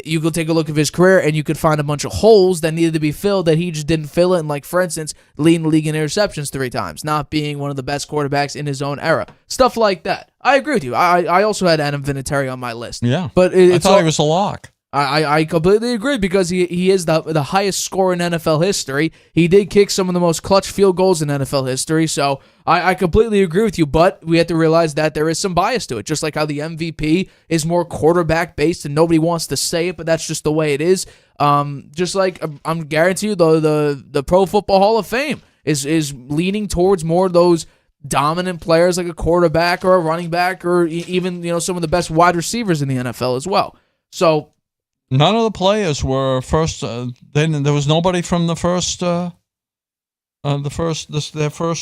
Speaker 1: You could take a look at his career and you could find a bunch of holes that needed to be filled that he just didn't fill it. And like, for instance, leading the league in interceptions 3 times, not being one of the best quarterbacks in his own era. Stuff like that. I agree with you. I also had Adam Vinatieri on my list.
Speaker 2: Yeah.
Speaker 1: But
Speaker 2: I thought he was a lock.
Speaker 1: I completely agree because he is the highest scorer in NFL history. He did kick some of the most clutch field goals in NFL history, so I completely agree with you, but we have to realize that there is some bias to it, just like how the MVP is more quarterback-based and nobody wants to say it, but that's just the way it is. Just like I'm guarantee you the Pro Football Hall of Fame is leaning towards more of those dominant players like a quarterback or a running back or even some of the best wide receivers in the NFL as well. So
Speaker 2: none of the players were first. Then there was nobody from their first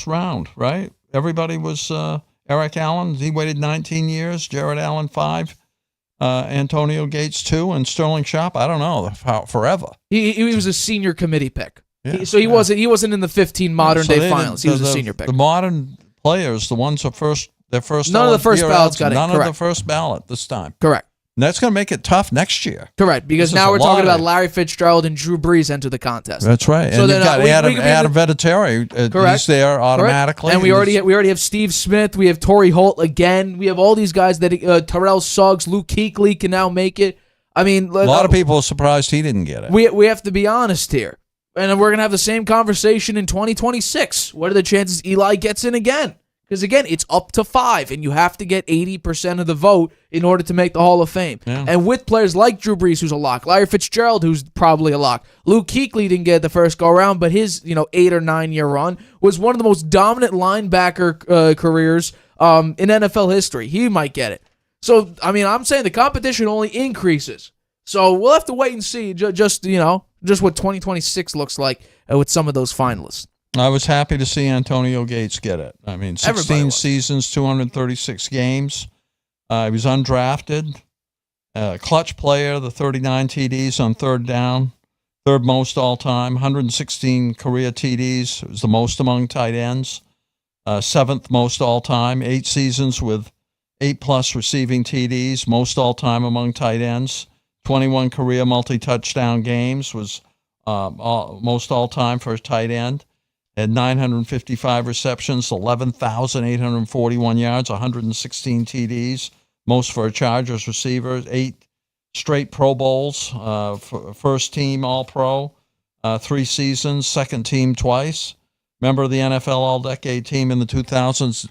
Speaker 2: round, right? Everybody was Eric Allen. He waited 19 years. Jared Allen 5, Antonio Gates 2, and Sterling Sharp. I don't know forever.
Speaker 1: He was a senior committee pick. Yeah, he wasn't in the 15 modern day finals. He was a senior pick.
Speaker 2: The modern players, the ones who their first.
Speaker 1: None of the first ballots got in.
Speaker 2: None of the first ballot this time.
Speaker 1: Correct.
Speaker 2: And that's going to make it tough next year.
Speaker 1: Correct, because now we're talking about Larry Fitzgerald and Drew Brees enter the contest.
Speaker 2: That's right. So and you've got Adam Vinatieri. He's there automatically.
Speaker 1: Correct. And we already have Steve Smith. We have Torrey Holt again. We have all these guys that Terrell Suggs, Luke Kuechly can now make it. I mean,
Speaker 2: a lot of people are surprised he didn't get it.
Speaker 1: We have to be honest here. And we're going to have the same conversation in 2026. What are the chances Eli gets in again? Because, again, it's up to 5, and you have to get 80% of the vote in order to make the Hall of Fame. Yeah. And with players like Drew Brees, who's a lock, Larry Fitzgerald, who's probably a lock, Luke Kuechly didn't get the first go-around, but his 8 or 9 year run was one of the most dominant linebacker careers in NFL history. He might get it. So, I mean, I'm saying the competition only increases. So we'll have to wait and see just what 2026 looks like with some of those finalists.
Speaker 2: I was happy to see Antonio Gates get it. I mean, 16 seasons, 236 games. He was undrafted. Clutch player, the 39 TDs on third down, third most all-time, 116 career TDs. It was the most among tight ends. 7th most all-time, 8 seasons with 8+ receiving TDs, most all-time among tight ends. 21 career multi-touchdown games was most all-time for a tight end. Had 955 receptions, 11,841 yards, 116 TDs, most for a Chargers receiver, 8 straight Pro Bowls, first team All-Pro, 3 seasons, second team twice, member of the NFL All-Decade team in the 2000s,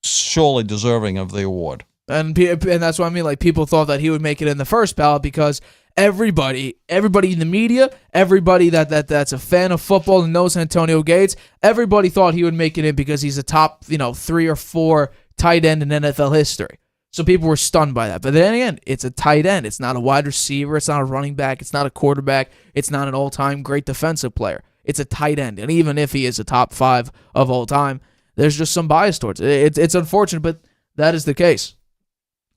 Speaker 2: surely deserving of the award.
Speaker 1: And that's what I mean. Like, people thought that he would make it in the first ballot because everybody in the media, everybody that's a fan of football and knows Antonio Gates, everybody thought he would make it in because he's a top 3 or 4 tight end in NFL history. So people were stunned by that. But then again, it's a tight end. It's not a wide receiver. It's not a running back. It's not a quarterback. It's not an all-time great defensive player. It's a tight end. And even if he is a top 5 of all time, there's just some bias towards it. It's unfortunate, but that is the case.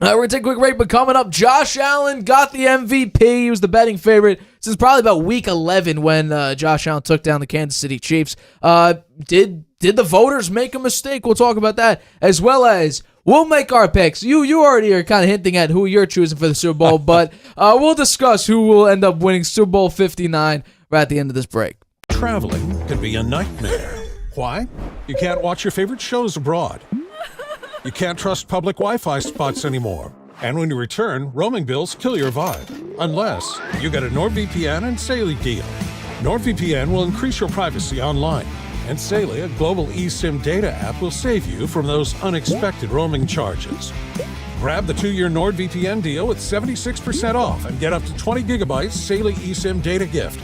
Speaker 1: We're going to take a quick break, but coming up, Josh Allen got the MVP. He was the betting favorite since probably about week 11 when Josh Allen took down the Kansas City Chiefs. Did the voters make a mistake? We'll talk about that, as well as we'll make our picks. You already are kind of hinting at who you're choosing for the Super Bowl, but we'll discuss who will end up winning Super Bowl 59 right at the end of this break.
Speaker 3: Traveling can be a nightmare. Why? You can't watch your favorite shows abroad. You can't trust public Wi-Fi spots anymore. And when you return, roaming bills kill your vibe. Unless you get a NordVPN and Saley deal. NordVPN will increase your privacy online. And Saley, a global eSIM data app, will save you from those unexpected roaming charges. Grab the 2-year NordVPN deal with 76% off and get up to 20 gigabytes Saley eSIM data gift.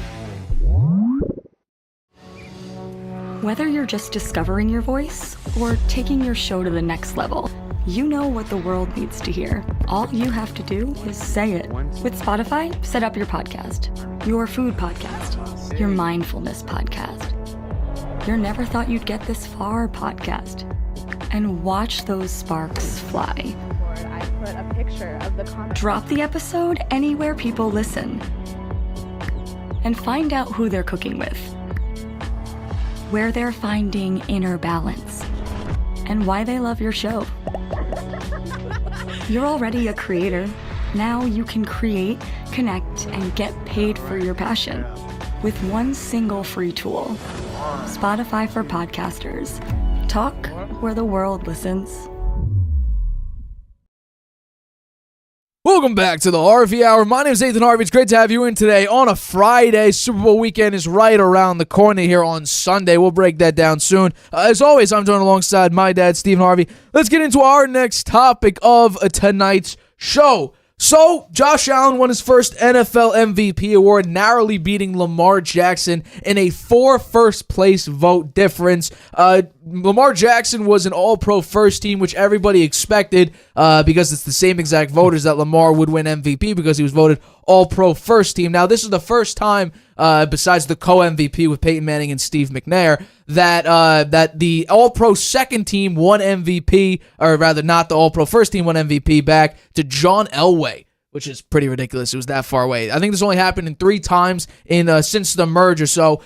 Speaker 4: Whether you're just discovering your voice or taking your show to the next level, you know what the world needs to hear. All you have to do is say it. With Spotify, set up your podcast. Your food podcast. Your mindfulness podcast. Your never thought you'd get this far podcast. And watch those sparks fly.
Speaker 5: I put a picture of the
Speaker 4: Drop the episode anywhere people listen. And find out who they're cooking with. Where they're finding inner balance, and why they love your show. You're already a creator. Now you can create, connect, and get paid for your passion with one single free tool. Spotify for podcasters. Talk where the world listens.
Speaker 1: Welcome back to the Harvey Hour. My name is Stephen Harvey. It's great to have you in today on a Friday. Super Bowl weekend is right around the corner here on Sunday. We'll break that down soon. As always, I'm joined alongside my dad, Stephen Harvey. Let's get into our next topic of tonight's show. So, Josh Allen won his first NFL MVP award, narrowly beating Lamar Jackson in a 4 first-place vote difference. Lamar Jackson was an all-pro first team, which everybody expected because it's the same exact voters that Lamar would win MVP because he was voted all-pro first team. Now, this is the first time, besides the co-MVP with Peyton Manning and Steve McNair, that the all-pro second team won MVP, or rather not the all-pro first team won MVP back to John Elway, which is pretty ridiculous. It was that far away. I think this only happened in 3 times since the merger, so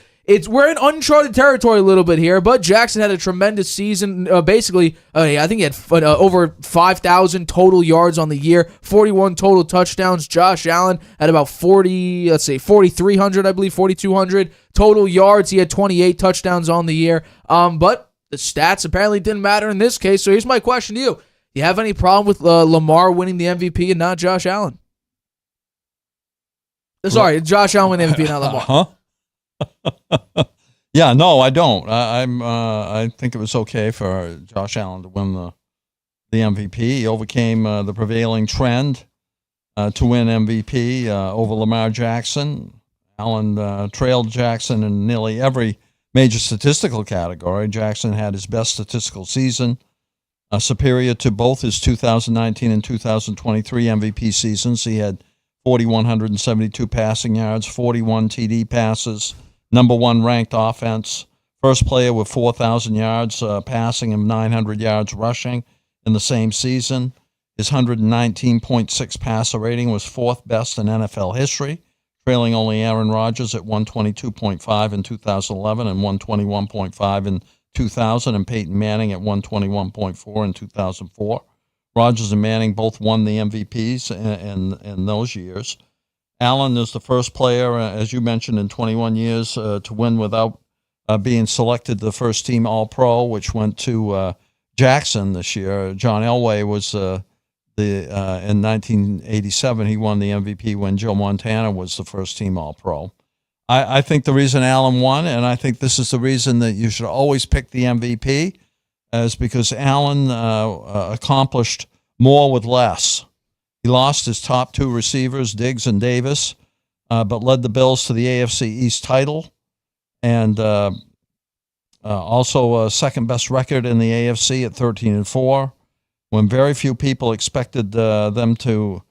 Speaker 1: we're in uncharted territory a little bit here, but Jackson had a tremendous season. I think he had over 5,000 total yards on the year, 41 total touchdowns. Josh Allen had about 4,300, I believe, 4,200 total yards. He had 28 touchdowns on the year, but the stats apparently didn't matter in this case, so here's my question to you. Do you have any problem with Lamar winning the MVP and not Josh Allen? Sorry, Josh Allen winning the MVP, not Lamar.
Speaker 2: Huh? Yeah, no, I don't. I think it was okay for Josh Allen to win the MVP. He overcame the prevailing trend to win MVP over Lamar Jackson. Allen trailed Jackson in nearly every major statistical category. Jackson had his best statistical season, superior to both his 2019 and 2023 MVP seasons. He had 4,172 passing yards, 41 TD passes, number 1 ranked offense, first player with 4,000 yards passing and 900 yards rushing in the same season. His 119.6 passer rating was 4th best in NFL history, trailing only Aaron Rodgers at 122.5 in 2011 and 121.5 in 2000, and Peyton Manning at 121.4 in 2004. Rodgers and Manning both won the MVPs in those years. Allen is the first player, as you mentioned, in 21 years to win without being selected to the first team All-Pro, which went to Jackson this year. John Elway was in 1987. He won the MVP when Joe Montana was the first team All-Pro. I think the reason Allen won, and I think this is the reason that you should always pick the MVP, is because Allen accomplished more with less. He lost his top 2 receivers, Diggs and Davis, but led the Bills to the AFC East title, and also a second-best record in the AFC at 13-4, when very few people expected them to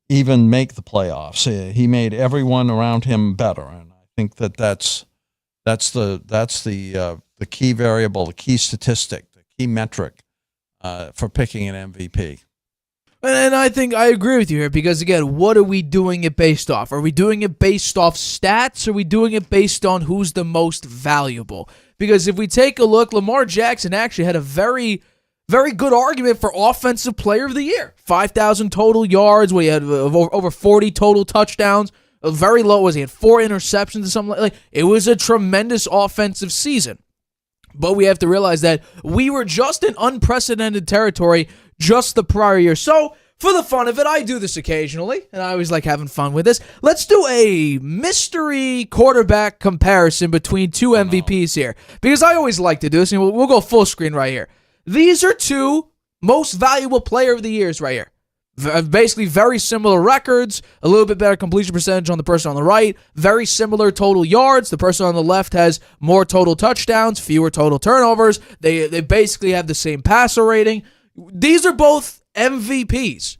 Speaker 2: even make the playoffs. He made everyone around him better, and I think that's the key variable, the key statistic, the key metric for picking an MVP.
Speaker 1: And I think I agree with you here because, again, what are we doing it based off? Are we doing it based off stats? Or are we doing it based on who's the most valuable? Because if we take a look, Lamar Jackson actually had a very, very good argument for Offensive Player of the Year. 5,000 total yards, he had over 40 total touchdowns. Very low, he had 4 interceptions or something like. It was a tremendous offensive season. But we have to realize that we were just in unprecedented territory just the prior year. So, for the fun of it, I do this occasionally, and I always like having fun with this. Let's do a mystery quarterback comparison between 2 MVPs here, because I always like to do this, and we'll go full screen right here. These are 2 most valuable player of the years right here. Basically very similar records, a little bit better completion percentage on the person on the right, very similar total yards. The person on the left has more total touchdowns, fewer total turnovers. They basically have the same passer rating. These are both MVPs.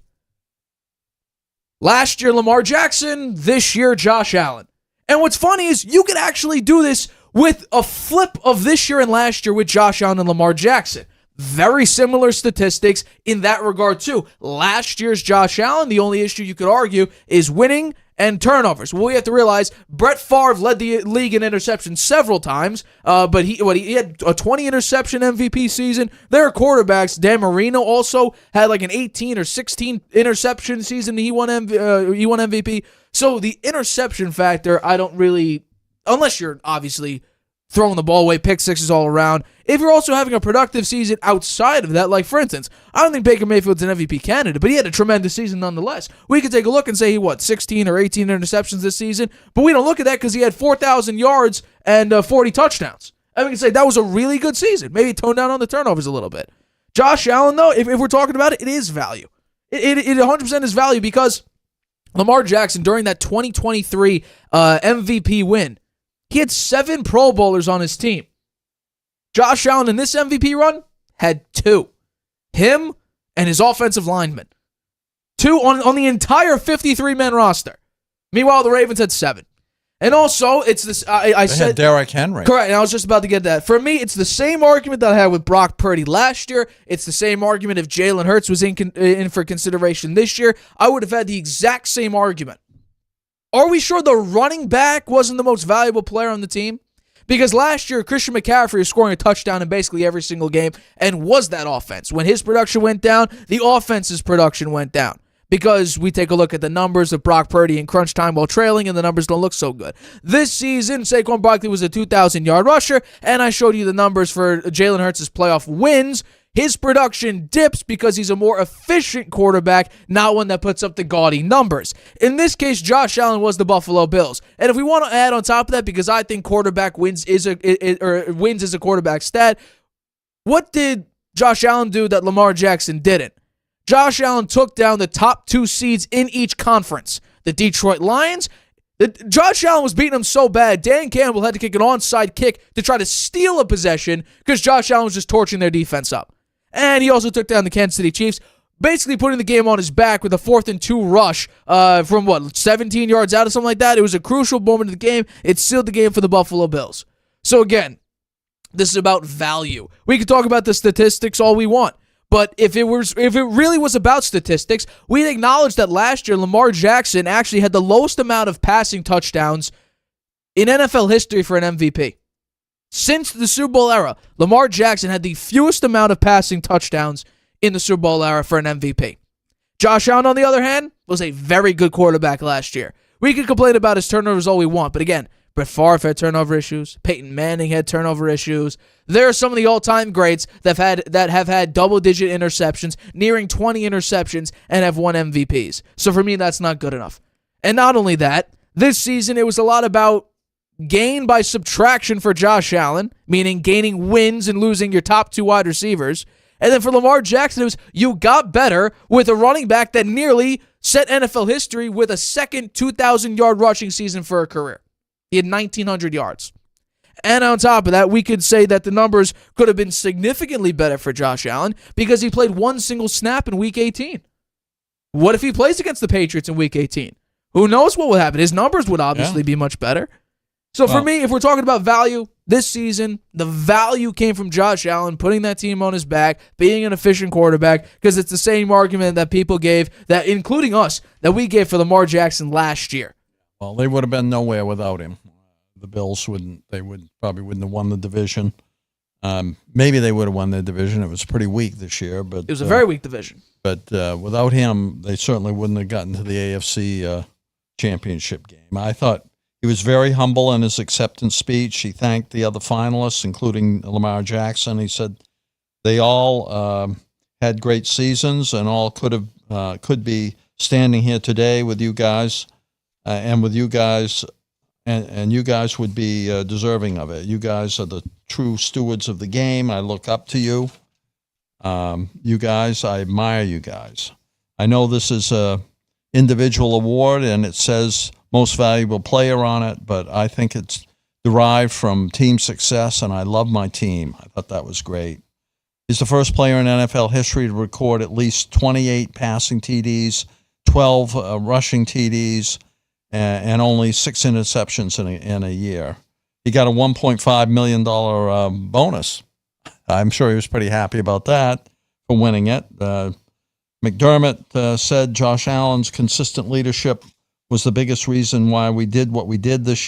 Speaker 1: Last year, Lamar Jackson. This year, Josh Allen. And what's funny is you can actually do this with a flip of this year and last year with Josh Allen and Lamar Jackson. Very similar statistics in that regard, too. Last year's Josh Allen, the only issue you could argue is winning and turnovers. Well, we have to realize Brett Favre led the league in interceptions several times, but he had a 20 interception MVP season. There are quarterbacks. Dan Marino also had like an 18 or 16 interception season. He won MVP. So the interception factor, I don't really, unless you're obviously throwing the ball away, pick sixes all around. If you're also having a productive season outside of that, like for instance, I don't think Baker Mayfield's an MVP candidate, but he had a tremendous season nonetheless. We could take a look and say he, 16 or 18 interceptions this season, but we don't look at that because he had 4,000 yards and 40 touchdowns. And we can say that was a really good season. Maybe tone down on the turnovers a little bit. Josh Allen, though, if we're talking about it, it is value. It 100% is value because Lamar Jackson, during that 2023 MVP win, he had 7 Pro Bowlers on his team. Josh Allen in this MVP run had 2. Him and his offensive lineman. 2 on the entire 53-man roster. Meanwhile, the Ravens had 7. And also, it's this. I said
Speaker 2: had Derrick Henry.
Speaker 1: Correct, and I was just about to get that. For me, it's the same argument that I had with Brock Purdy last year. It's the same argument if Jalen Hurts was in for consideration this year. I would have had the exact same argument. Are we sure the running back wasn't the most valuable player on the team? Because last year, Christian McCaffrey was scoring a touchdown in basically every single game and was that offense. When his production went down, the offense's production went down. Because we take a look at the numbers of Brock Purdy in crunch time while trailing, and the numbers don't look so good. This season, Saquon Barkley was a 2,000-yard rusher, and I showed you the numbers for Jalen Hurts' playoff wins. His production dips because he's a more efficient quarterback, not one that puts up the gaudy numbers. In this case, Josh Allen was the Buffalo Bills. And if we want to add on top of that, because I think quarterback wins is a quarterback stat, what did Josh Allen do that Lamar Jackson didn't? Josh Allen took down the top 2 seeds in each conference. The Detroit Lions. Josh Allen was beating them so bad, Dan Campbell had to kick an onside kick to try to steal a possession because Josh Allen was just torching their defense up. And he also took down the Kansas City Chiefs, basically putting the game on his back with a 4th and 2 rush from 17 yards out or something like that. It was a crucial moment of the game. It sealed the game for the Buffalo Bills. So again, this is about value. We can talk about the statistics all we want. But if it really was about statistics, we'd acknowledge that last year Lamar Jackson actually had the lowest amount of passing touchdowns in NFL history for an MVP. Since the Super Bowl era, Lamar Jackson had the fewest amount of passing touchdowns in the Super Bowl era for an MVP. Josh Allen, on the other hand, was a very good quarterback last year. We can complain about his turnovers all we want, but again, Brett Favre had turnover issues. Peyton Manning had turnover issues. There are some of the all-time greats that have had double-digit interceptions, nearing 20 interceptions, and have won MVPs. So for me, that's not good enough. And not only that, this season it was a lot about gain by subtraction for Josh Allen, meaning gaining wins and losing your top 2 wide receivers. And then for Lamar Jackson, it was you got better with a running back that nearly set NFL history with a second 2,000-yard rushing season for a career. He had 1,900 yards. And on top of that, we could say that the numbers could have been significantly better for Josh Allen because he played one single snap in Week 18. What if he plays against the Patriots in Week 18? Who knows what would happen? His numbers would obviously be much better. So for me, if we're talking about value, this season, the value came from Josh Allen putting that team on his back, being an efficient quarterback, because it's the same argument that people gave, that including us, that we gave for Lamar Jackson last year.
Speaker 2: Well, they would have been nowhere without him. The Bills probably wouldn't have won the division. Maybe they would have won the division. It was pretty weak this year, but
Speaker 1: it was a very weak division.
Speaker 2: But without him, they certainly wouldn't have gotten to the AFC championship game. I thought he was very humble in his acceptance speech. He thanked the other finalists, including Lamar Jackson. He said they all had great seasons and all could be standing here today with you guys, and with you guys, and you guys would be deserving of it. You guys are the true stewards of the game. I look up to you. You guys, I admire you guys. I know this is a individual award and it says most valuable player on it, but I think it's derived from team success, and I love my team. I thought that was great. He's the first player in NFL history to record at least 28 passing TDs, 12 rushing TDs, and only 6 interceptions in a year. He got a $1.5 million bonus. I'm sure he was pretty happy about that for winning it. McDermott said Josh Allen's consistent leadership was the biggest reason why we did what we did this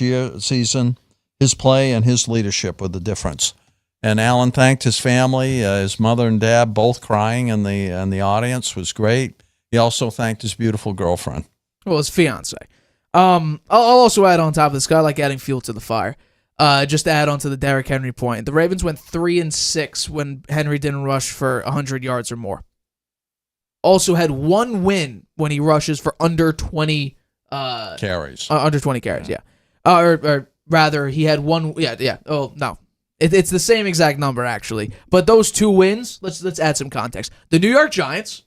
Speaker 2: season. His play and his leadership were the difference. And Allen thanked his family, his mother and dad, both crying in the audience. Was great. He also thanked his beautiful girlfriend.
Speaker 1: Well, his fiance. I'll also add on top of this, I like adding fuel to the fire. Just to add on to the Derrick Henry point. The Ravens went 3-6 when Henry didn't rush for 100 yards or more. Also had one win when he rushes for under 20
Speaker 2: carries.
Speaker 1: Under 20 carries, yeah. Or rather, he had one. Yeah. Oh no, it's the same exact number actually. But those two wins. Let's add some context. The New York Giants,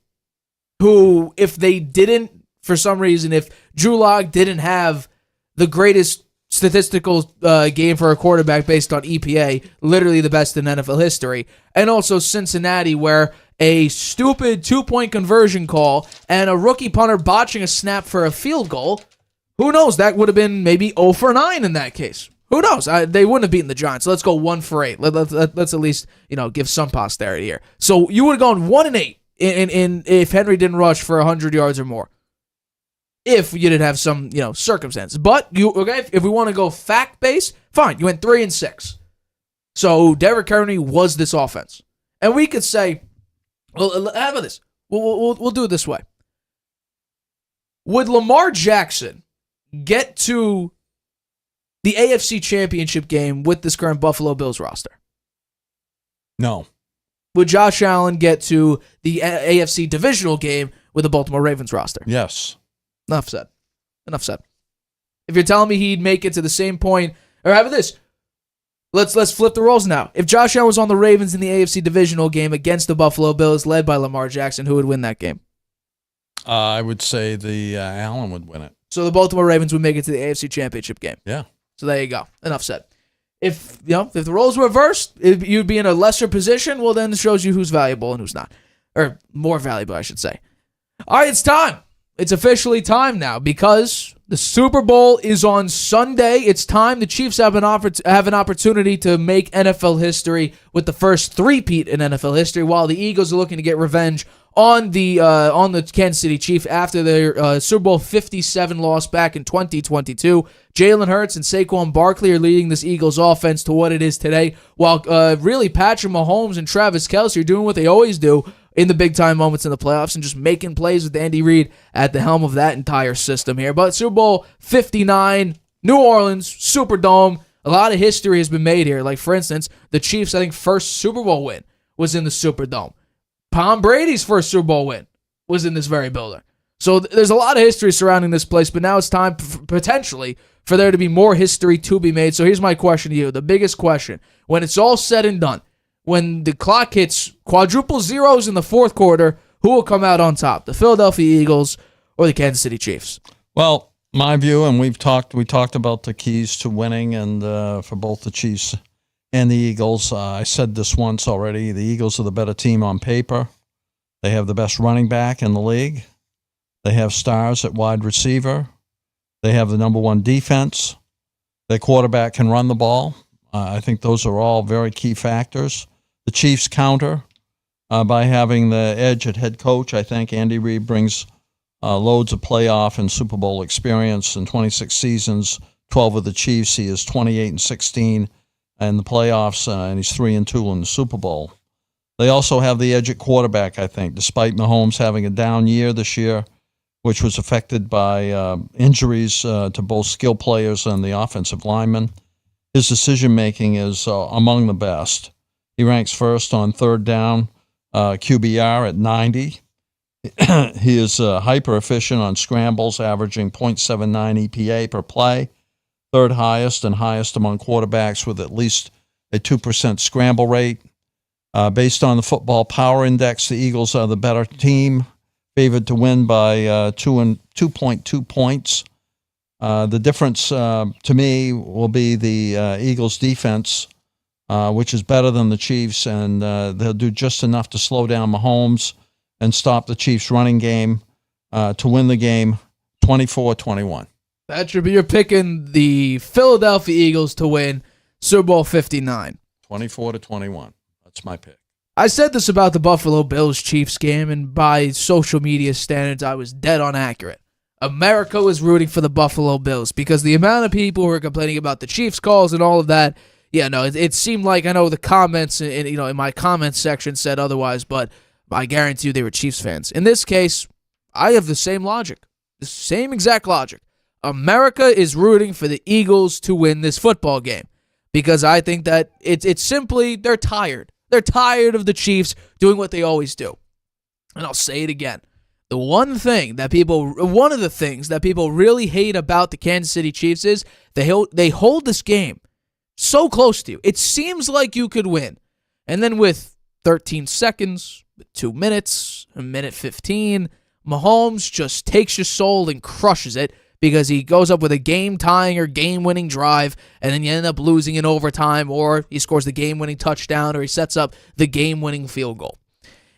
Speaker 1: who if they didn't for some reason, if Drew Lock didn't have the greatest statistical game for a quarterback based on EPA, literally the best in NFL history, and also Cincinnati, where a stupid 2-point conversion call and a rookie punter botching a snap for a field goal, who knows? That would have been maybe 0 for 9 in that case. Who knows? They wouldn't have beaten the Giants. So let's go 1 for 8. Let's at least give some posterity here. So you would have gone 1-8 in if Henry didn't rush for 100 yards or more. If you didn't have some, circumstance. But if we want to go fact-based, fine. You went 3-6. So Derrick Henry was this offense. And we could say, well, how about this? We'll do it this way. Would Lamar Jackson get to the AFC Championship game with this current Buffalo Bills roster?
Speaker 2: No.
Speaker 1: Would Josh Allen get to the AFC Divisional game with the Baltimore Ravens roster?
Speaker 2: Yes.
Speaker 1: Enough said. If you're telling me he'd make it to the same point, or how about this? Let's flip the roles now. If Josh Allen was on the Ravens in the AFC Divisional game against the Buffalo Bills, led by Lamar Jackson, who would win that game?
Speaker 2: I would say the Allen would win it.
Speaker 1: So the Baltimore Ravens would make it to the AFC Championship game.
Speaker 2: Yeah.
Speaker 1: So there you go. Enough said. If the roles were reversed, you'd be in a lesser position. Well, then it shows you who's valuable and who's not, or more valuable, I should say. All right, it's time. It's officially time now because the Super Bowl is on Sunday. It's time. The Chiefs have an opportunity to make NFL history with the first three-peat in NFL history, while the Eagles are looking to get revenge on the Kansas City Chiefs after their Super Bowl 57 loss back in 2022. Jalen Hurts and Saquon Barkley are leading this Eagles offense to what it is today, while really Patrick Mahomes and Travis Kelce are doing what they always do in the big-time moments in the playoffs and just making plays with Andy Reid at the helm of that entire system here. But Super Bowl 59, New Orleans, Superdome, a lot of history has been made here. Like, for instance, the Chiefs, I think, first Super Bowl win was in the Superdome. Tom Brady's first Super Bowl win was in this very building. So there's a lot of history surrounding this place, but now it's time, potentially, for there to be more history to be made. So here's my question to you, the biggest question. When it's all said and done, when the clock hits quadruple zeros in the fourth quarter, who will come out on top, the Philadelphia Eagles or the Kansas City Chiefs?
Speaker 2: Well, my view, and we talked about the keys to winning, and for both the Chiefs and the Eagles, I said this once already, the Eagles are the better team on paper. They have the best running back in the league. They have stars at wide receiver. They have the number one defense. Their quarterback can run the ball. I think those are all very key factors. The Chiefs counter by having the edge at head coach. I think Andy Reid brings loads of playoff and Super Bowl experience. In 26 seasons, 12 of the Chiefs, he is 28-16 in the playoffs, and he's 3-2 in the Super Bowl. They also have the edge at quarterback, I think, despite Mahomes having a down year this year, which was affected by injuries to both skill players and the offensive linemen. His decision-making is among the best. He ranks first on third down QBR at 90. He is hyper-efficient on scrambles, averaging .79 EPA per play, third highest and highest among quarterbacks with at least a 2% scramble rate. Based on the Football Power Index, the Eagles are the better team, favored to win by 2.2 points. The difference to me will be the Eagles' defense, which is better than the Chiefs, and they'll do just enough to slow down Mahomes and stop the Chiefs' running game to win the game 24-21.
Speaker 1: That should be your picking the Philadelphia Eagles to win Super Bowl 59.
Speaker 2: 24-21. That's my pick.
Speaker 1: I said this about the Buffalo Bills-Chiefs game, and by social media standards, I was dead on accurate. America was rooting for the Buffalo Bills because the amount of people who were complaining about the Chiefs calls and all of that, it seemed like, I know the comments in my comments section said otherwise, but I guarantee you they were Chiefs fans. In this case, I have the same logic, the same exact logic. America is rooting for the Eagles to win this football game because I think that it's simply they're tired. They're tired of the Chiefs doing what they always do. And I'll say it again. One of the things that people really hate about the Kansas City Chiefs is they hold this game so close to you. It seems like you could win. And then with 13 seconds, 2 minutes, a minute 15, Mahomes just takes your soul and crushes it because he goes up with a game-tying or game-winning drive, and then you end up losing in overtime, or he scores the game-winning touchdown, or he sets up the game-winning field goal.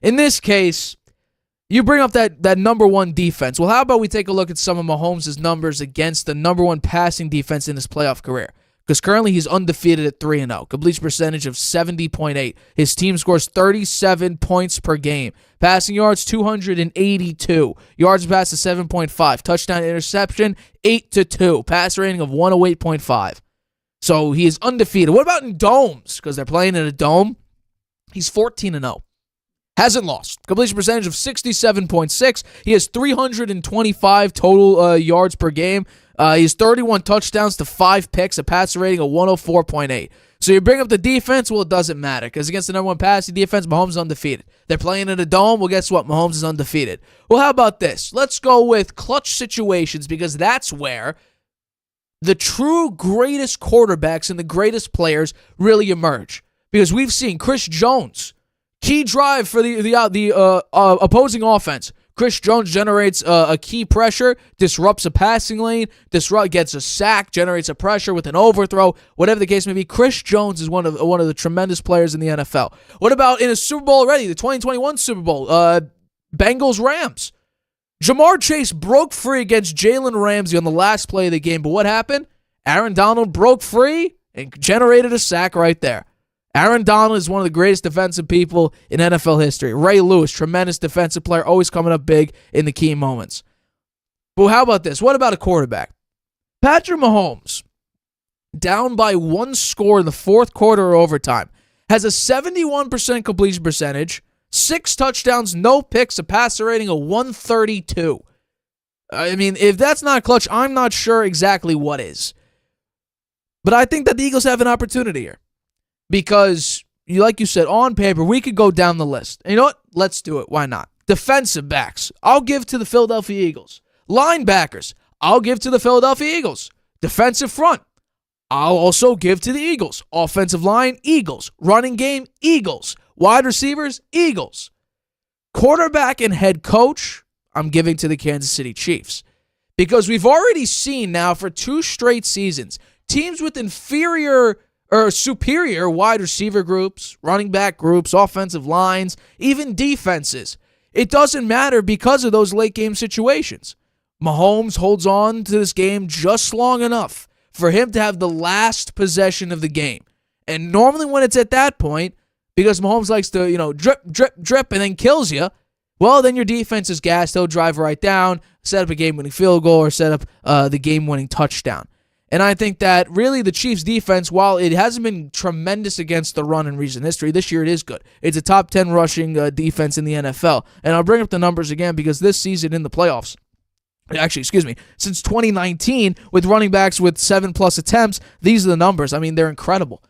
Speaker 1: In this case, you bring up that number one defense. Well, how about we take a look at some of Mahomes' numbers against the number one passing defense in his playoff career? Because currently he's undefeated at 3-0. Completion percentage of 70.8. His team scores 37 points per game. Passing yards, 282. Yards passed to 7.5. Touchdown interception, 8-2. Pass rating of 108.5. So he is undefeated. What about in domes? Because they're playing in a dome. He's 14-0. Hasn't lost. Completion percentage of 67.6. He has 325 total yards per game. He has 31 touchdowns to 5 picks, a passer rating of 104.8. So you bring up the defense, well, it doesn't matter, because against the number one passing defense, Mahomes is undefeated. They're playing in a dome, well, guess what? Mahomes is undefeated. Well, how about this? Let's go with clutch situations, because that's where the true greatest quarterbacks and the greatest players really emerge. Because we've seen Chris Jones, key drive for the opposing offense. Chris Jones generates a key pressure, disrupts a passing lane, gets a sack, generates a pressure with an overthrow, whatever the case may be. Chris Jones is one of the tremendous players in the NFL. What about in a Super Bowl already, the 2021 Super Bowl, Bengals-Rams? Jamar Chase broke free against Jalen Ramsey on the last play of the game, but what happened? Aaron Donald broke free and generated a sack right there. Aaron Donald is one of the greatest defensive people in NFL history. Ray Lewis, tremendous defensive player, always coming up big in the key moments. But how about this? What about a quarterback? Patrick Mahomes, down by 1 score in the fourth quarter or overtime, has a 71% completion percentage, 6 touchdowns, no picks, a passer rating of 132. I mean, if that's not clutch, I'm not sure exactly what is. But I think that the Eagles have an opportunity here. Because, like you said, on paper, we could go down the list. And you know what? Let's do it. Why not? Defensive backs, I'll give to the Philadelphia Eagles. Linebackers, I'll give to the Philadelphia Eagles. Defensive front, I'll also give to the Eagles. Offensive line, Eagles. Running game, Eagles. Wide receivers, Eagles. Quarterback and head coach, I'm giving to the Kansas City Chiefs. Because we've already seen now for 2 straight seasons, teams with inferior or superior wide receiver groups, running back groups, offensive lines, even defenses. It doesn't matter because of those late game situations. Mahomes holds on to this game just long enough for him to have the last possession of the game. And normally when it's at that point, because Mahomes likes to, drip, drip, drip, and then kills you, well, then your defense is gassed. They'll drive right down, set up a game-winning field goal, or set up the game-winning touchdown. And I think that really the Chiefs' defense, while it hasn't been tremendous against the run in recent history, this year it is good. It's a top 10 rushing defense in the NFL. And I'll bring up the numbers again because this season in the playoffs, since 2019 with running backs with 7+ attempts, these are the numbers. I mean, they're incredible.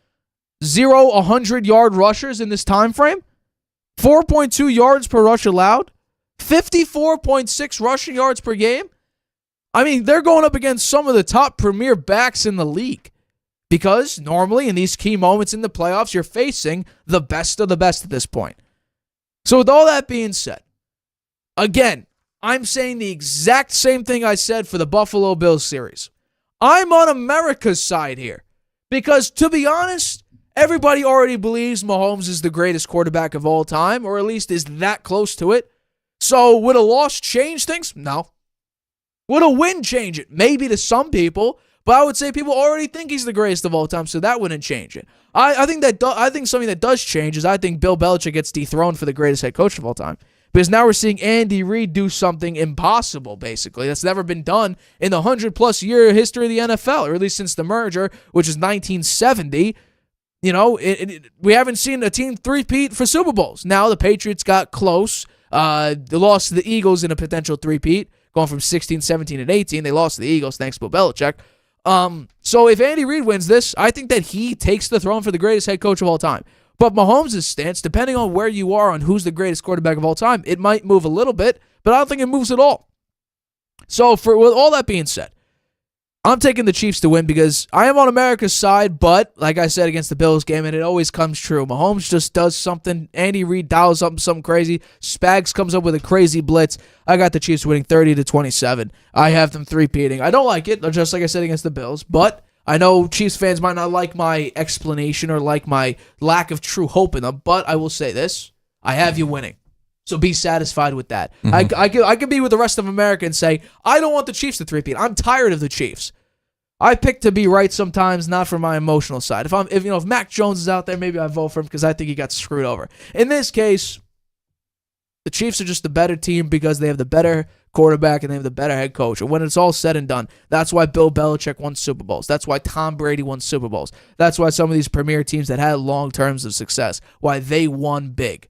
Speaker 1: 0 100-yard rushers in this time frame, 4.2 yards per rush allowed, 54.6 rushing yards per game. I mean, they're going up against some of the top premier backs in the league because normally in these key moments in the playoffs, you're facing the best of the best at this point. So with all that being said, again, I'm saying the exact same thing I said for the Buffalo Bills series. I'm on America's side here because, to be honest, everybody already believes Mahomes is the greatest quarterback of all time, or at least is that close to it. So would a loss change things? No. Would a win change it? Maybe to some people, but I would say people already think he's the greatest of all time, so that wouldn't change it. I think something that does change is I think Bill Belichick gets dethroned for the greatest head coach of all time. Because now we're seeing Andy Reid do something impossible, basically. That's never been done in the 100-plus year history of the NFL, or at least since the merger, which is 1970. We haven't seen a team three-peat for Super Bowls. Now the Patriots got close They lost to the Eagles in a potential three-peat, going from 16, 17, and 18. They lost to the Eagles thanks to Bill Belichick. So if Andy Reid wins this, I think that he takes the throne for the greatest head coach of all time. But Mahomes' stance, depending on where you are on who's the greatest quarterback of all time, it might move a little bit, but I don't think it moves at all. So with all that being said, I'm taking the Chiefs to win because I am on America's side, but like I said against the Bills game, and it always comes true. Mahomes just does something. Andy Reid dials up something crazy. Spags comes up with a crazy blitz. I got the Chiefs winning 30-27. I have them three-peating. I don't like it, just like I said against the Bills, but I know Chiefs fans might not like my explanation or like my lack of true hope in them, but I will say this. I have you winning. So be satisfied with that. Mm-hmm. I could be with the rest of America and say, I don't want the Chiefs to three-peat. I'm tired of the Chiefs. I pick to be right sometimes, not for my emotional side. If Mac Jones is out there, maybe I vote for him because I think he got screwed over. In this case, the Chiefs are just the better team because they have the better quarterback and they have the better head coach. And when it's all said and done, that's why Bill Belichick won Super Bowls. That's why Tom Brady won Super Bowls. That's why some of these premier teams that had long terms of success, why they won big.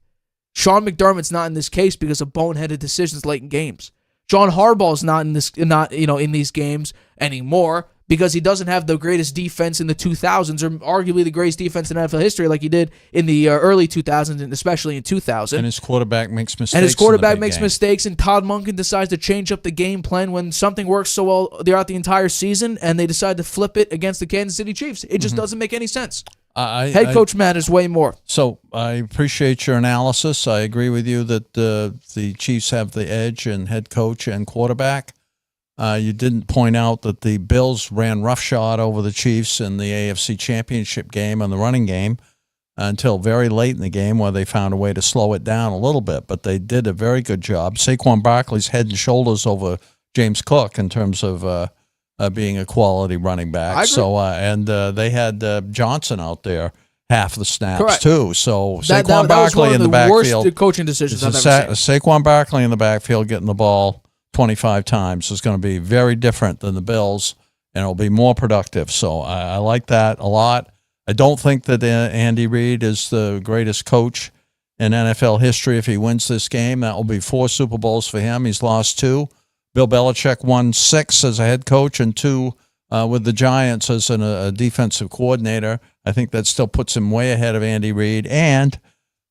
Speaker 1: Sean McDermott's not in this case because of boneheaded decisions late in games. John Harbaugh's not in these games anymore because he doesn't have the greatest defense in the 2000s or arguably the greatest defense in NFL history like he did in the early 2000s and especially in 2000.
Speaker 2: And his quarterback makes mistakes.
Speaker 1: And Todd Monken decides to change up the game plan when something works so well throughout the entire season and they decide to flip it against the Kansas City Chiefs. It just doesn't make any sense. Head coach matters way more.
Speaker 2: So I appreciate your analysis. I agree with you that the Chiefs have the edge in head coach and quarterback. You didn't point out that the Bills ran roughshod over the Chiefs in the AFC Championship game and the running game until very late in the game where they found a way to slow it down a little bit. But they did a very good job. Saquon Barkley's head and shoulders over James Cook in terms of being a quality running back. So they had Johnson out there half the snaps.
Speaker 1: Correct.
Speaker 2: Too. So Saquon Barkley in the backfield.
Speaker 1: Worst coaching decisions I've ever seen.
Speaker 2: Saquon Barkley in the backfield getting the ball 25 times is going to be very different than the Bills, and it'll be more productive. So I like that a lot. I don't think that Andy Reid is the greatest coach in NFL history. If he wins this game, that will be 4 Super Bowls for him. He's lost 2. Bill Belichick won 6 as a head coach and 2 with the Giants as a defensive coordinator. I think that still puts him way ahead of Andy Reid. And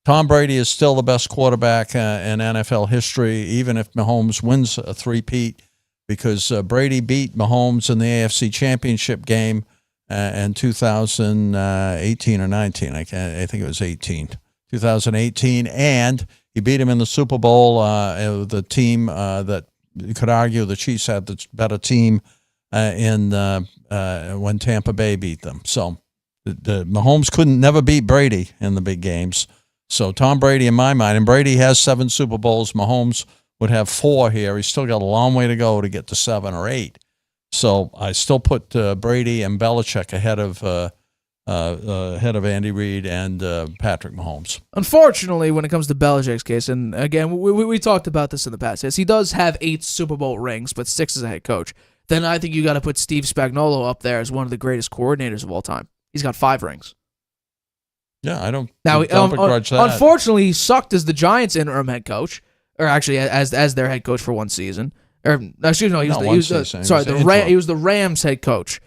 Speaker 2: Tom Brady is still the best quarterback in NFL history, even if Mahomes wins a three-peat, because Brady beat Mahomes in the AFC Championship game in 2018 or 19. I think it was 2018. And he beat him in the Super Bowl, the team that you could argue the Chiefs had the better team when Tampa Bay beat them. So the Mahomes never beat Brady in the big games. So Tom Brady, in my mind, and Brady has 7 Super Bowls. Mahomes would have 4 here. He's still got a long way to go to get to 7 or 8. So I still put Brady and Belichick ahead of Andy Reid and Patrick Mahomes.
Speaker 1: Unfortunately, when it comes to Belichick's case, and again, we talked about this in the past, yes, he does have 8 Super Bowl rings, but 6 as a head coach. Then I think you got to put Steve Spagnuolo up there as one of the greatest coordinators of all time. He's got 5 rings.
Speaker 2: Yeah, I don't
Speaker 1: begrudge that. Unfortunately, he sucked as the Giants' interim head coach, or actually as their head coach for one season. Or excuse me, he was the Rams head coach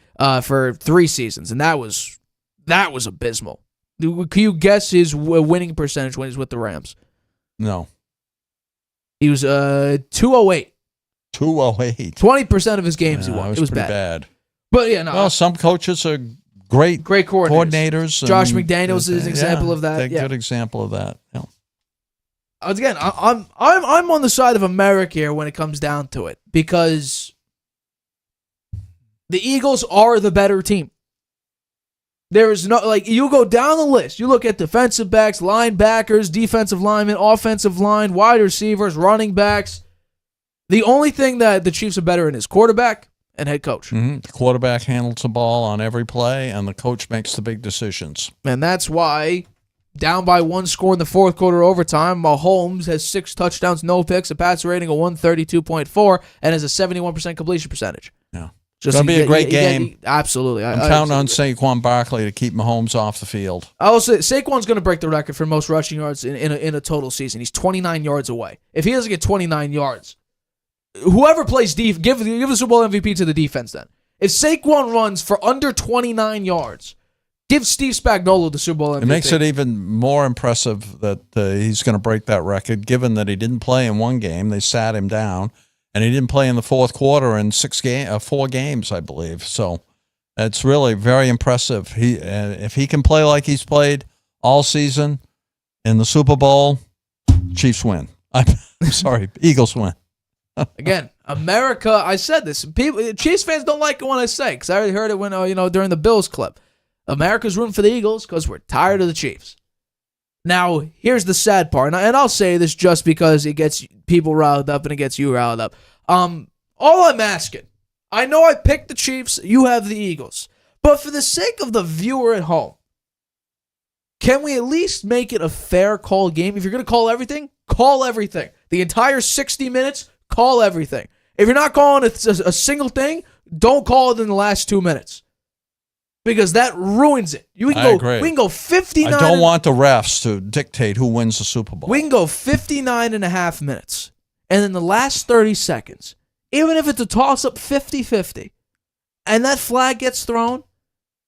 Speaker 1: for 3 seasons, and that was abysmal. Can you guess his winning percentage when he's with the Rams?
Speaker 2: No.
Speaker 1: He was 208.
Speaker 2: 208.
Speaker 1: 20% of his games he won.
Speaker 2: It
Speaker 1: was
Speaker 2: pretty bad.
Speaker 1: But yeah, no.
Speaker 2: Well, some coaches are great coordinators.
Speaker 1: Josh McDaniels is an example of that.
Speaker 2: A good example of that. Yeah.
Speaker 1: Again, I'm on the side of America here when it comes down to it because the Eagles are the better team. There is no, you go down the list. You look at defensive backs, linebackers, defensive linemen, offensive line, wide receivers, running backs. The only thing that the Chiefs are better in is quarterback and head coach.
Speaker 2: Mm-hmm. The quarterback handles the ball on every play, and the coach makes the big decisions.
Speaker 1: And that's why, down by 1 score in the fourth quarter overtime, Mahomes has 6 touchdowns, no picks, a passer rating of 132.4, and has a 71% completion percentage.
Speaker 2: Yeah. It's going to be a great game.
Speaker 1: Absolutely.
Speaker 2: I'm counting on Saquon Barkley to keep Mahomes off the field.
Speaker 1: I will say Saquon's going to break the record for most rushing yards in a total season. He's 29 yards away. If he doesn't get 29 yards, whoever plays give the Super Bowl MVP to the defense then. If Saquon runs for under 29 yards, give Steve Spagnuolo the Super Bowl MVP.
Speaker 2: It makes it even more impressive that he's going to break that record, given that he didn't play in one game. They sat him down, and he didn't play in the fourth quarter in 4 games, I believe. So it's really very impressive. If he can play like he's played all season in the Super Bowl, Chiefs win. I'm sorry, Eagles win.
Speaker 1: Again, America, I said this. Chiefs fans don't like it when I say, because I already heard it when during the Bills clip. America's rooting for the Eagles because we're tired of the Chiefs. Now, here's the sad part, and I'll say this just because it gets people riled up and it gets you riled up. All I'm asking, I know I picked the Chiefs, you have the Eagles, but for the sake of the viewer at home, can we at least make it a fair call game? If you're going to call everything, call everything. The entire 60 minutes, call everything. If you're not calling a single thing, don't call it in the last 2 minutes. Because that ruins it. We can go 59.
Speaker 2: I don't want the refs to dictate who wins the Super Bowl.
Speaker 1: We can go 59 and a half minutes. And in the last 30 seconds, even if it's a toss-up 50-50, and that flag gets thrown,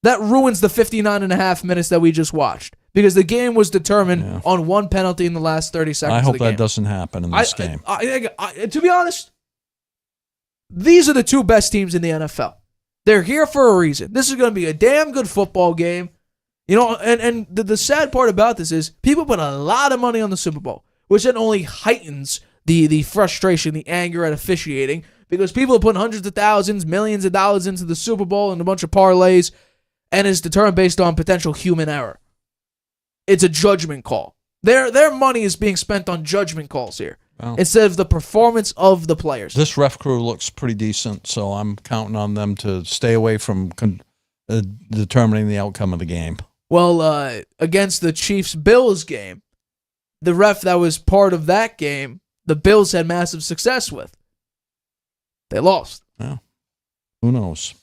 Speaker 1: that ruins the 59 and a half minutes that we just watched. Because the game was determined on one penalty in the last 30 seconds.
Speaker 2: I hope
Speaker 1: of the game.
Speaker 2: That doesn't happen in this game.
Speaker 1: To be honest, these are the two best teams in the NFL. They're here for a reason. This is going to be a damn good football game. And the sad part about this is people put a lot of money on the Super Bowl, which then only heightens the frustration, the anger at officiating, because people are putting hundreds of thousands, millions of dollars into the Super Bowl and a bunch of parlays, and it's determined based on potential human error. It's a judgment call. Their money is being spent on judgment calls here. Well, instead of the performance of the players.
Speaker 2: This ref crew looks pretty decent, so I'm counting on them to stay away from determining the outcome of the game.
Speaker 1: Well, against the Chiefs-Bills game, the ref that was part of that game, the Bills had massive success with. They lost.
Speaker 2: Yeah. Who knows?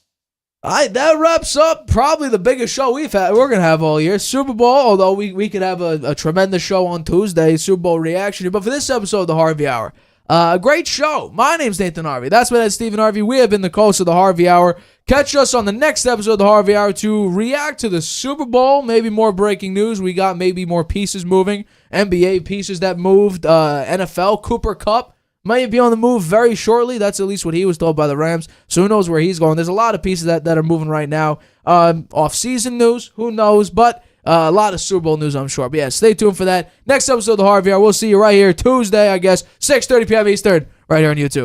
Speaker 1: That wraps up probably the biggest show we're going to have all year. Super Bowl, although we could have a tremendous show on Tuesday, Super Bowl reaction. But for this episode of the Harvey Hour, a great show. My name's Nathan Harvey. That's been Stephen Harvey. We have been the host of the Harvey Hour. Catch us on the next episode of the Harvey Hour to react to the Super Bowl. Maybe more breaking news. We got maybe more pieces moving. NBA pieces that moved. NFL, Cooper Kupp might be on the move very shortly. That's at least what he was told by the Rams. So who knows where he's going. There's a lot of pieces that are moving right now. Off-season news, who knows. But a lot of Super Bowl news, I'm sure. But yeah, stay tuned for that. Next episode of the Harvey Hour. We'll see you right here Tuesday, I guess, 6:30 p.m. Eastern, right here on YouTube.